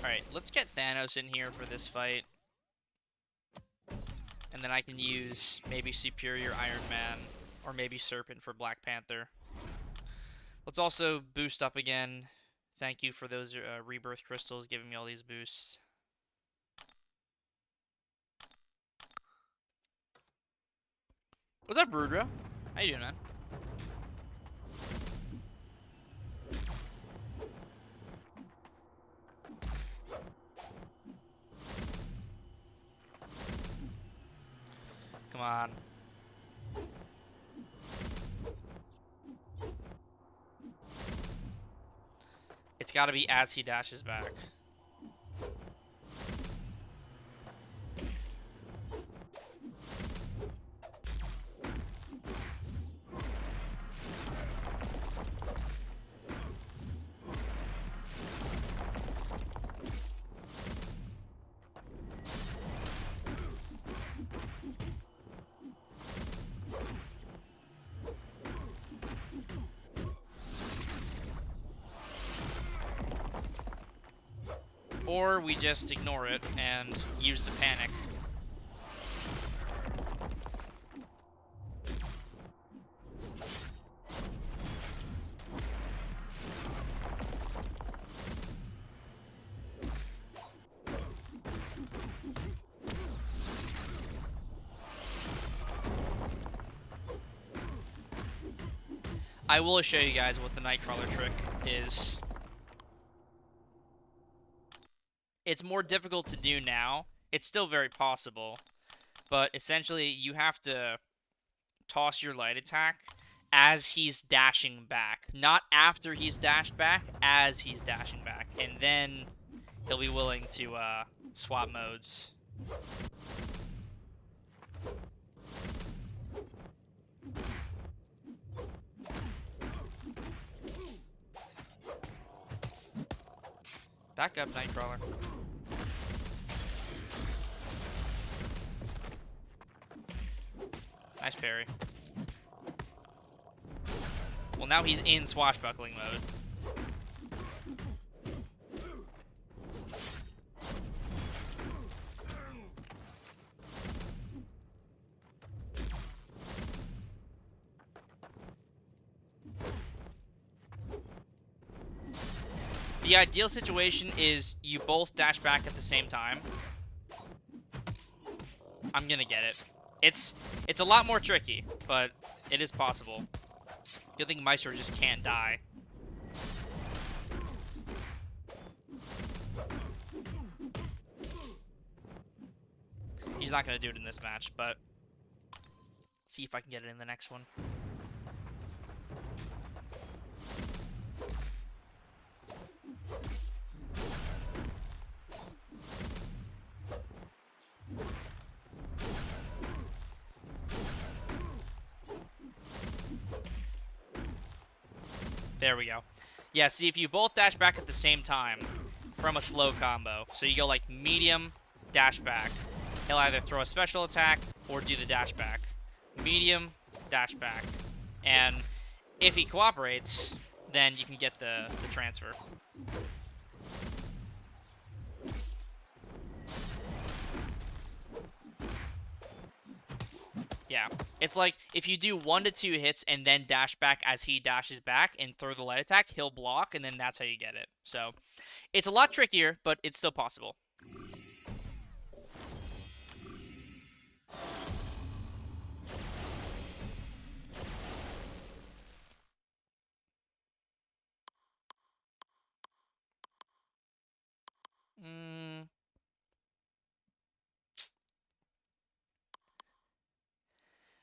Alright, let's get Thanos in here for this fight. And then I can use maybe Superior Iron Man, or maybe Serpent for Black Panther. Let's also boost up again. Thank you for those rebirth crystals giving me all these boosts. What's up, Rudra? How you doing, man? Come on. It's gotta be as he dashes back. Or we just ignore it and use the panic. I will show you guys what the Nightcrawler trick is. It's more difficult to do now. It's still very possible. But essentially, you have to toss your light attack as he's dashing back. Not after he's dashed back, as he's dashing back. And then he'll be willing to swap modes. Back up, Nightcrawler. Nice parry. Well, now he's in swashbuckling mode. The ideal situation is you both dash back at the same time. I'm gonna get it. It's a lot more tricky, but it is possible. Good thing Maestro just can't die. He's not gonna do it in this match, but let's see if I can get it in the next one. There we go. Yeah, see, if you both dash back at the same time from a slow combo, so you go like medium, dash back, he'll either throw a special attack or do the dash back. Medium, dash back. And if he cooperates, then you can get the transfer. Yeah, it's like if you do 1 to 2 hits and then dash back as he dashes back and throw the light attack, he'll block, and then that's how you get it. So it's a lot trickier, but it's still possible.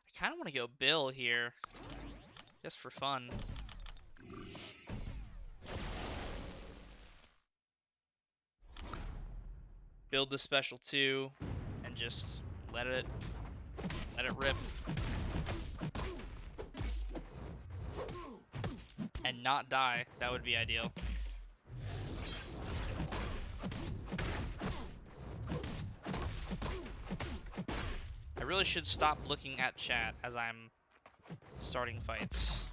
I kind of want to go Bill here, just for fun. Build the special 2, and just let it rip. And not die. That would be ideal. I really should stop looking at chat as I'm starting fights.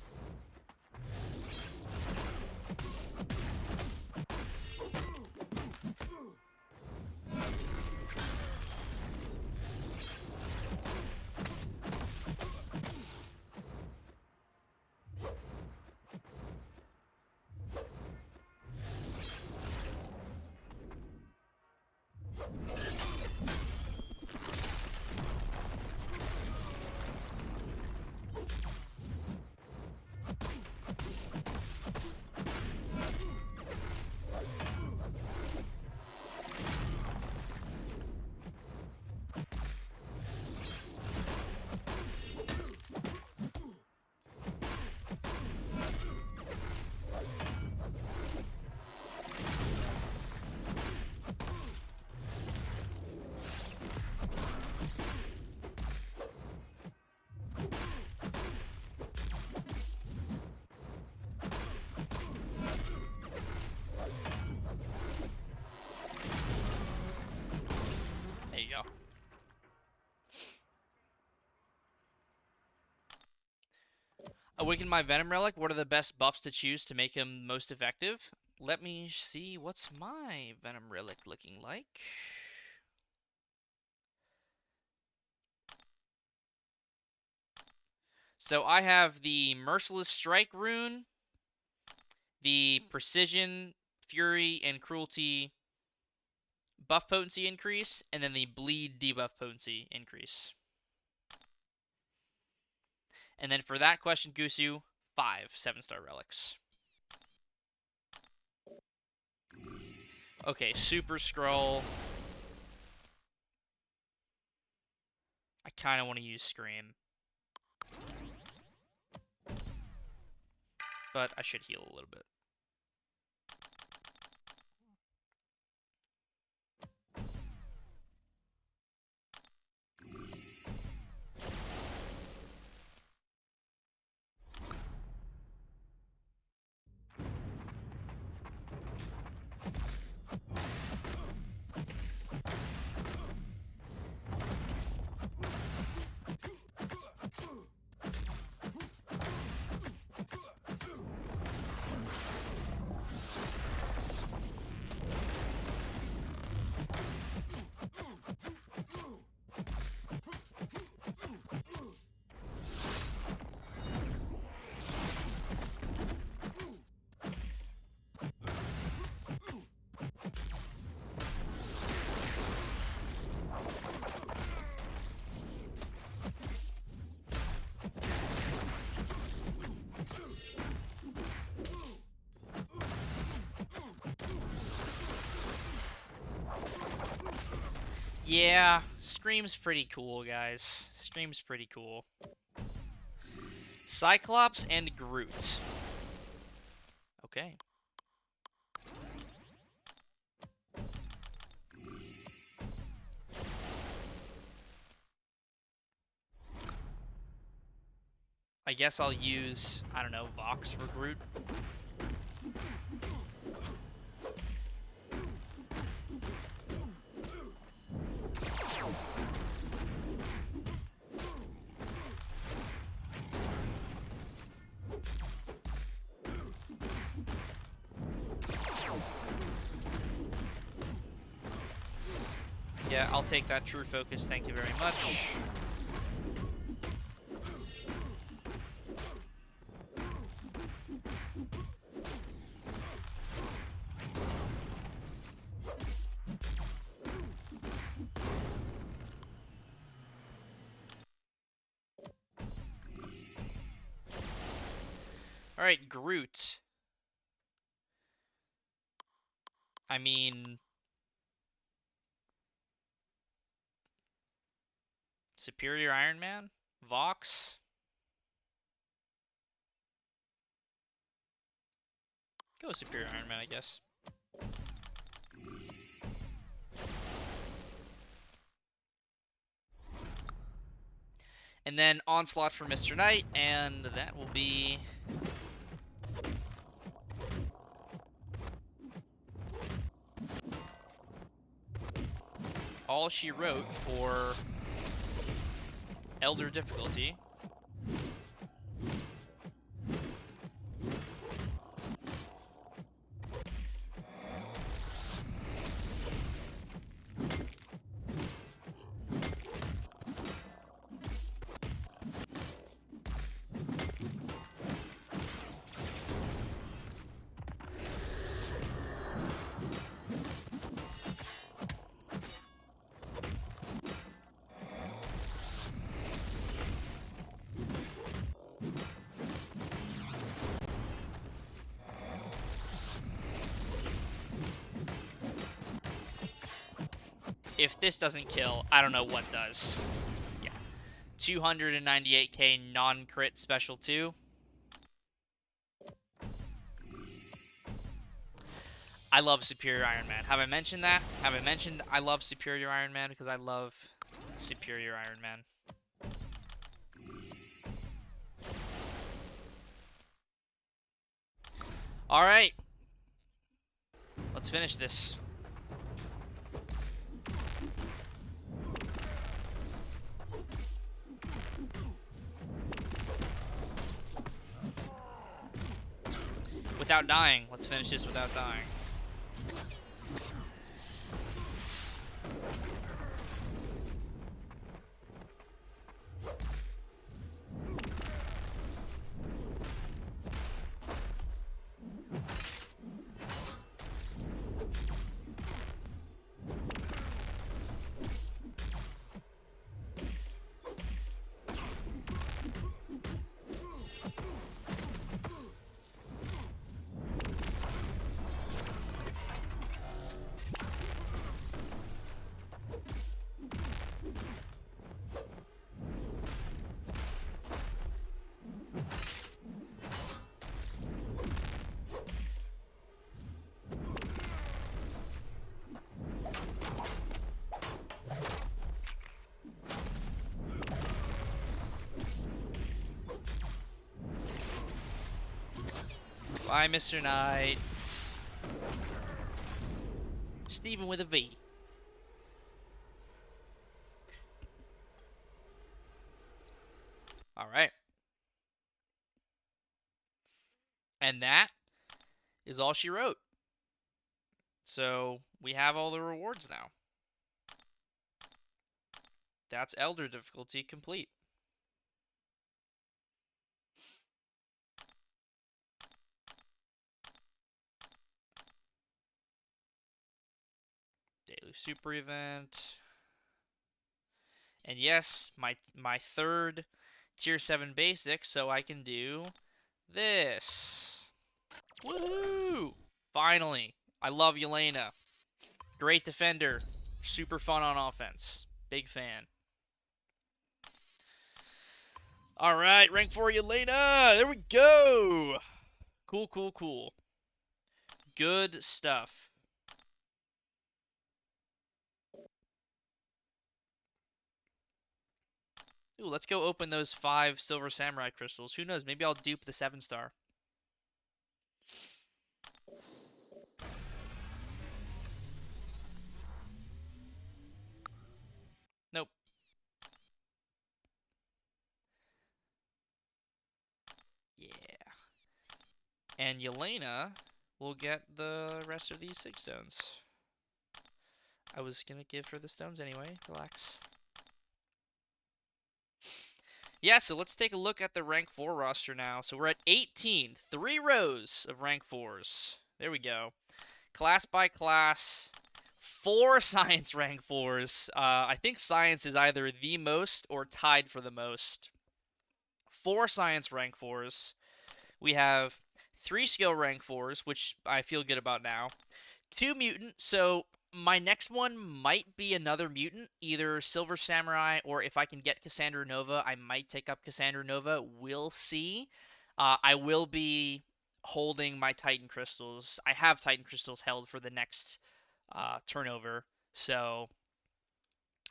There you go. Awaken my Venom Relic. What are the best buffs to choose to make him most effective? Let me see what's my Venom Relic looking like. So I have the Merciless Strike rune, the Precision, Fury, and Cruelty buff potency increase, and then the Bleed debuff potency increase. And then for that question, Gusu, 5 7-star relics. Okay, Super Scroll. I kind of want to use Scream. But I should heal a little bit. Yeah, Scream's pretty cool, guys. Scream's pretty cool. Cyclops and Groot. Okay. I I guess I'll use, I don't know, Vox for Groot. Yeah, I'll take that true focus, thank you very much. Alright, Groot. I mean... Superior Iron Man? Vox? Go Superior Iron Man, I guess. And then Onslaught for Mr. Knight, and that will be... all she wrote for Elder difficulty. If this doesn't kill, I don't know what does. Yeah. 298k non-crit special 2. I love Superior Iron Man. Have I mentioned that? Have I mentioned I love Superior Iron Man because I love Superior Iron Man? Alright. Let's finish this. Without dying. Let's finish this without dying. Bye, Mr. Knight. Steven with a V. Alright. And that is all she wrote. So, we have all the rewards now. That's Elder difficulty complete. Daily super event. And yes, my third tier 7 basic, so I can do this. Woohoo! Finally. I love Yelena. Great defender. Super fun on offense. Big fan. Alright, rank 4 Yelena! There we go! Cool, cool, cool. Good stuff. Ooh, let's go open those 5 Silver Samurai crystals. Who knows? Maybe I'll dupe the 7-star. Nope. Yeah. And Yelena will get the rest of these 6 stones. I was gonna give her the stones anyway. Relax. Yeah, so let's take a look at the rank 4 roster now. So we're at 18. 3 rows of rank 4s. There we go. Class by class. 4 science rank 4s. I think science is either the most or tied for the most. 4 science rank 4s. We have 3 skill rank 4s, which I feel good about now. 2 mutant, so my next one might be another mutant, either Silver Samurai, or if I can get Cassandra Nova, I might take up Cassandra Nova. We'll see. I will be holding my Titan Crystals. I have Titan Crystals held for the next turnover, so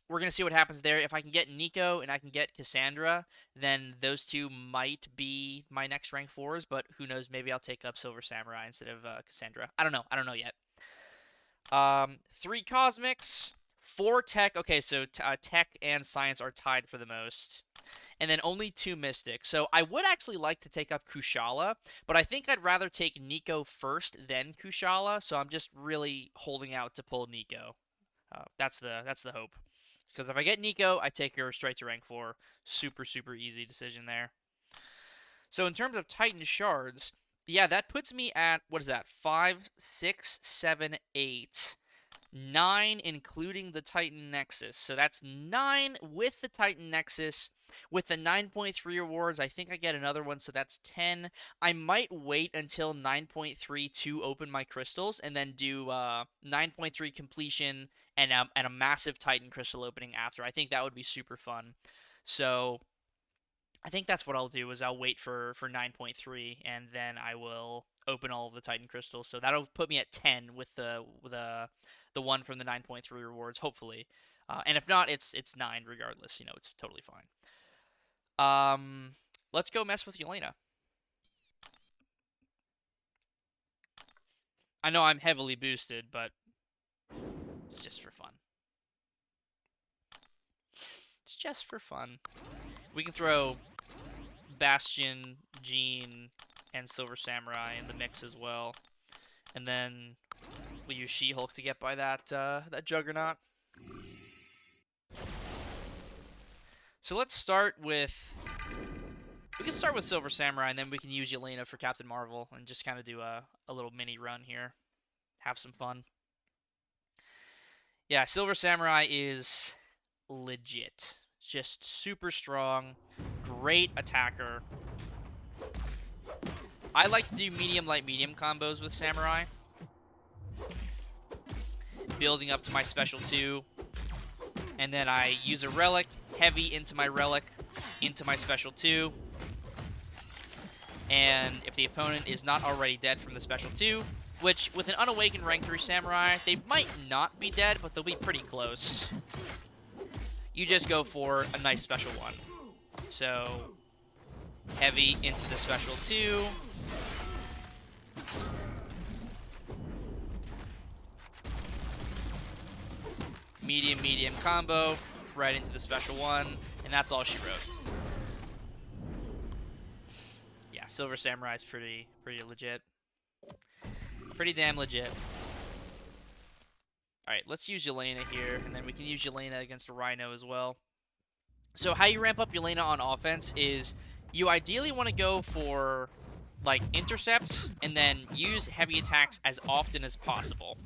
we're going to see what happens there. If I can get Nico and I can get Cassandra, then those 2 might be my next rank 4s, but who knows, maybe I'll take up Silver Samurai instead of Cassandra. I don't know yet. 3 cosmics, 4 tech. Okay, so tech and science are tied for the most. And then only 2 mystics. So I would actually like to take up Kushala, but I think I'd rather take Nico first than Kushala, so I'm just really holding out to pull Nico. That's the hope. Because if I get Nico, I take her straight to rank 4. Super, super easy decision there. So in terms of Titan shards, yeah, that puts me at, what is that, 5, 6, 7, 8, 9, including the Titan Nexus. So that's 9 with the Titan Nexus. With the 9.3 rewards, I think I get another one, so that's 10. I might wait until 9.3 to open my crystals, and then do 9.3 completion and a massive Titan crystal opening after. I think that would be super fun. So I think that's what I'll do, is I'll wait for 9.3, and then I will open all of the Titan crystals. So that'll put me at 10 with the one from the 9.3 rewards, hopefully. And if not, it's 9 regardless. You know, it's totally fine. Let's go mess with Yelena. I know I'm heavily boosted, but it's just for fun. It's just for fun. We can throw Bastion, Jean, and Silver Samurai in the mix as well. And then we'll use She-Hulk to get by that Juggernaut. So let's start with... We can start with Silver Samurai, and then we can use Yelena for Captain Marvel, and just kind of do a little mini run here. Have some fun. Yeah, Silver Samurai is legit. Just super strong. Great attacker. I like to do medium, light, medium combos with Samurai. Building up to my special 2. And then I use a relic, heavy into my relic, into my special 2. And if the opponent is not already dead from the special 2, which with an unawakened rank 3 Samurai, they might not be dead, but they'll be pretty close. You just go for a nice special 1. So, heavy into the special 2. Medium, medium combo, right into the special 1, and that's all she wrote. Yeah, Silver Samurai is pretty legit. Pretty damn legit. Alright, let's use Yelena here, and then we can use Yelena against a Rhino as well. So how you ramp up Yelena on offense is you ideally want to go for, like, intercepts, and then use heavy attacks as often as possible.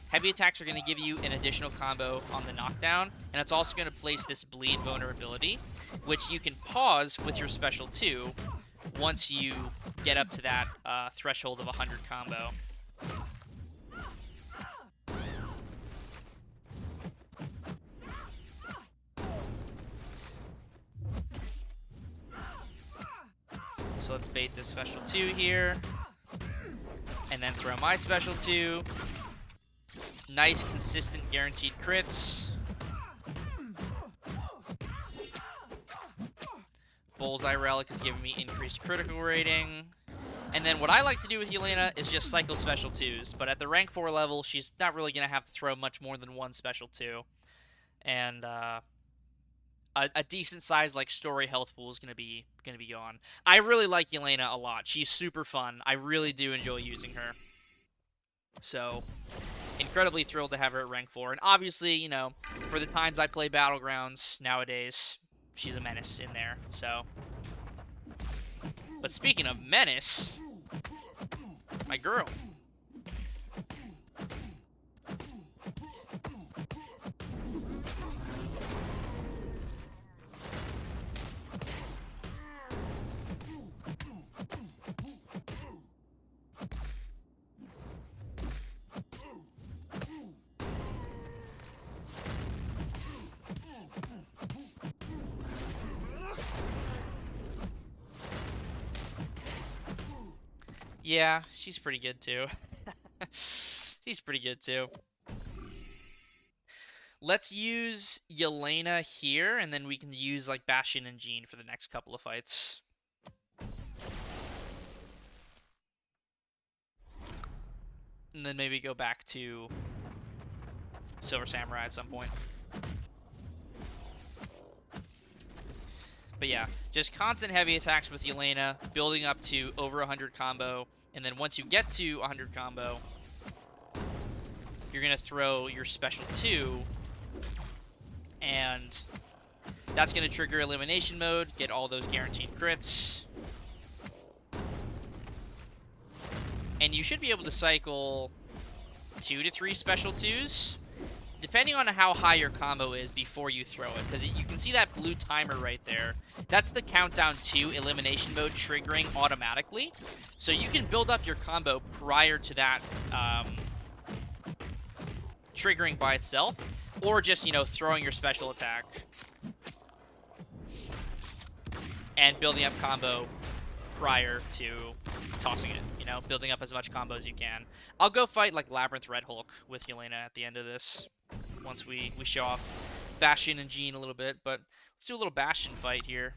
Heavy attacks are going to give you an additional combo on the knockdown, and it's also going to place this bleed vulnerability, which you can pause with your special 2 once you get up to that threshold of 100 combo. So let's bait this special 2 here, and then throw my special 2. Nice, consistent, guaranteed crits. Bullseye Relic is giving me increased critical rating. And then what I like to do with Yelena is just cycle special 2s. But at the rank 4 level, she's not really going to have to throw much more than one special 2. And a decent size like story health pool is gonna be gone. I really like Yelena a lot. She's super fun. I really do enjoy using her. So incredibly thrilled to have her at rank 4. And obviously, you know, for the times I play Battlegrounds nowadays, she's a menace in there. So, but speaking of menace, my girl. Yeah, she's pretty good too. She's pretty good too. Let's use Yelena here, and then we can use like Bastion and Jean for the next couple of fights. And then maybe go back to Silver Samurai at some point. But yeah, just constant heavy attacks with Yelena, building up to over 100 combo, and then once you get to 100 combo, you're going to throw your special 2, and that's going to trigger elimination mode, get all those guaranteed crits. And you should be able to cycle 2 to 3 special 2s, depending on how high your combo is before you throw it. Because you can see that blue timer right there. That's the countdown to elimination mode triggering automatically. So you can build up your combo prior to that triggering by itself. Or just, you know, throwing your special attack. And building up combo prior to tossing it, you know, building up as much combo as you can. I'll go fight like Labyrinth Red Hulk with Yelena at the end of this, once we show off Bastion and Jean a little bit, but let's do a little Bastion fight here.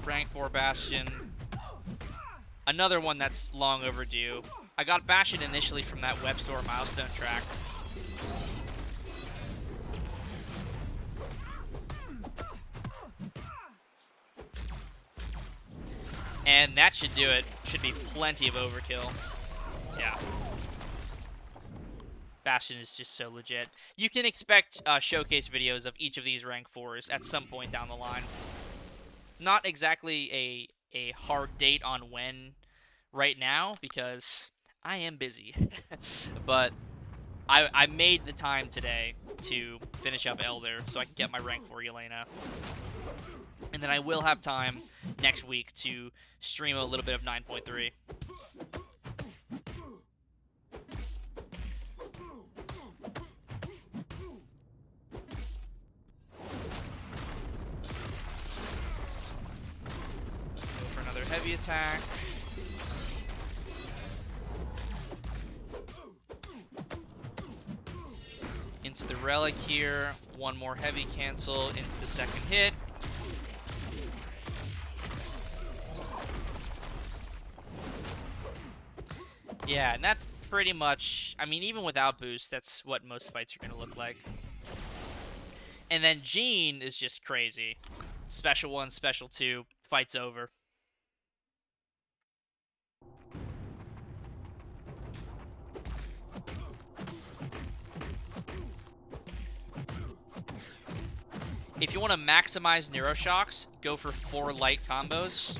Rank 4 Bastion. Another one that's long overdue. I got Bastion initially from that Web Store milestone track. And that should do it. Should be plenty of overkill. Yeah. Bastion is just so legit. You can expect showcase videos of each of these rank 4s at some point down the line. Not exactly a hard date on when right now, because I am busy. But I made the time today to finish up Elder so I can get my rank 4 Yelena. And then I will have time next week to stream a little bit of 9.3. Heavy attack. Into the relic here. One more heavy cancel into the second hit. Yeah, and that's pretty much, I mean, even without boost, that's what most fights are going to look like. And then Jean is just crazy. Special 1, special 2, fight's over. If you want to maximize Neuroshocks, go for 4 light combos.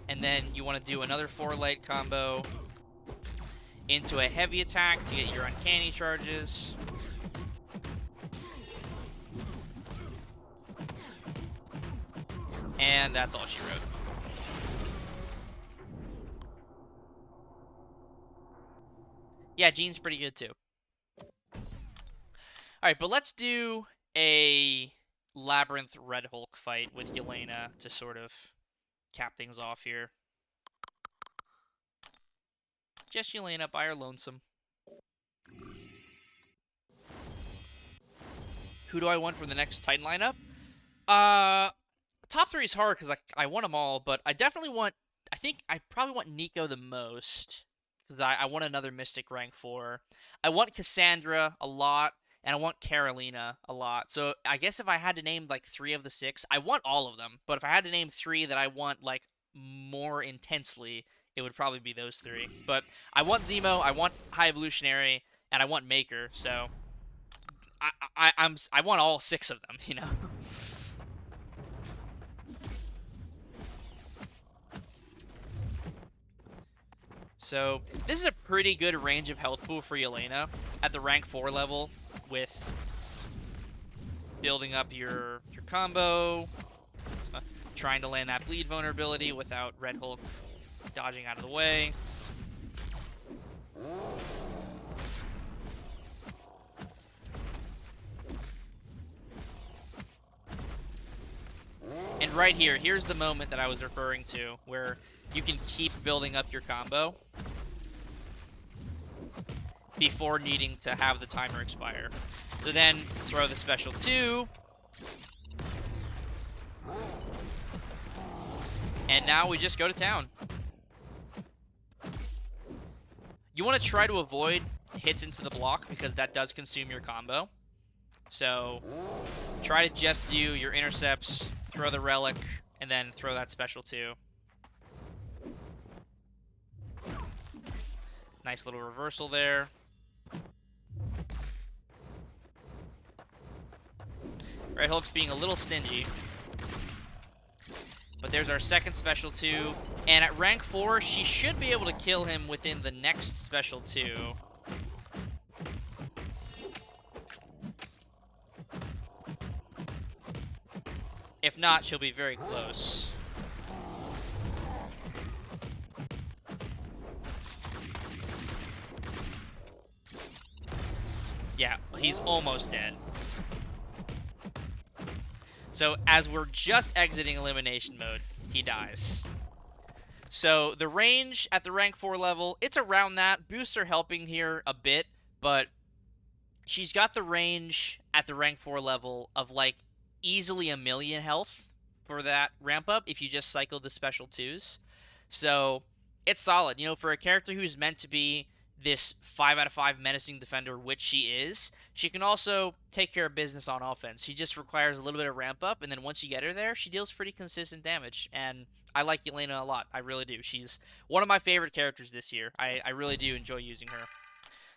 And then you want to do another 4 light combo into a heavy attack to get your uncanny charges. And that's all she wrote. Yeah, Jean's pretty good too. Alright, but let's do a Labyrinth Red Hulk fight with Yelena to sort of cap things off here. Just Yelena by her lonesome. Who do I want for the next Titan lineup? Top 3 is hard because I want them all, but I definitely want... I think I probably want Nico the most because I want another Mystic rank 4. I want Cassandra a lot, and I want Carolina a lot. So I guess if I had to name like 3 of the 6, I want all of them, but if I had to name 3 that I want like more intensely, it would probably be those 3. But I want Zemo, I want High Evolutionary, and I want Maker, so I want all 6 of them, you know? So this is a pretty good range of health pool for Yelena at the rank 4 level with building up your combo, trying to land that bleed vulnerability without Red Hulk dodging out of the way. And right here, here's the moment that I was referring to, where you can keep building up your combo before needing to have the timer expire. So then, throw the special 2. And now we just go to town. You want to try to avoid hits into the block, because that does consume your combo. So, try to just do your intercepts, throw the relic, and then throw that special 2. Nice little reversal there. Red Hulk's being a little stingy. But there's our second special 2. And at rank 4, she should be able to kill him within the next special 2. If not, she'll be very close. Yeah, he's almost dead. So as we're just exiting elimination mode, he dies. So the range at the rank 4 level, it's around that. Boosts are helping here a bit, but she's got the range at the rank 4 level of like easily 1,000,000 health for that ramp up if you just cycle the special 2s. So it's solid. You know, for a character who's meant to be this 5 out of 5 menacing defender, which she is, she can also take care of business on offense. She just requires a little bit of ramp up, and then once you get her there, she deals pretty consistent damage. And I like Yelena a lot. I really do. She's one of my favorite characters this year. I really do enjoy using her.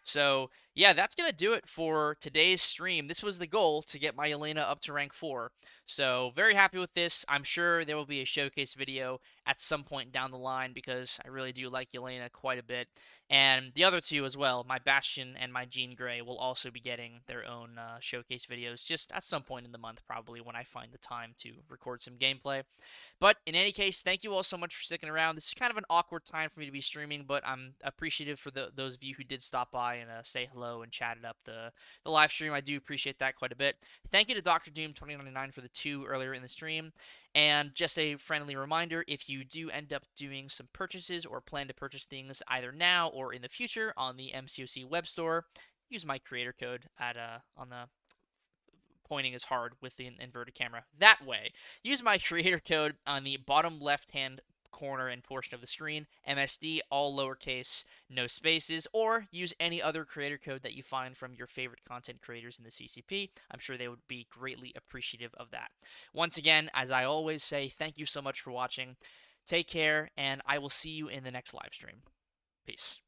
So, yeah, that's going to do it for today's stream. This was the goal, to get my Yelena up to rank 4. So, very happy with this. I'm sure there will be a showcase video at some point down the line, because I really do like Yelena quite a bit. And the other 2 as well, my Bastion and my Jean Grey, will also be getting their own showcase videos just at some point in the month, probably, when I find the time to record some gameplay. But in any case, thank you all so much for sticking around. This is kind of an awkward time for me to be streaming, but I'm appreciative for those of you who did stop by and say hello and chatted up the live stream. I do appreciate that quite a bit. Thank you to Dr. Doom 2099 for the 2 earlier in the stream. And just a friendly reminder, if you do end up doing some purchases or plan to purchase things either now or in the future on the MCOC web store, use my creator code at on the pointing is hard with the inverted camera. That way, use my creator code on the bottom left-hand corner and portion of the screen, MSD, all lowercase, no spaces, or use any other creator code that you find from your favorite content creators in the CCP. I'm sure they would be greatly appreciative of that. Once again, as I always say, thank you so much for watching. Take care, and I will see you in the next live stream. Peace.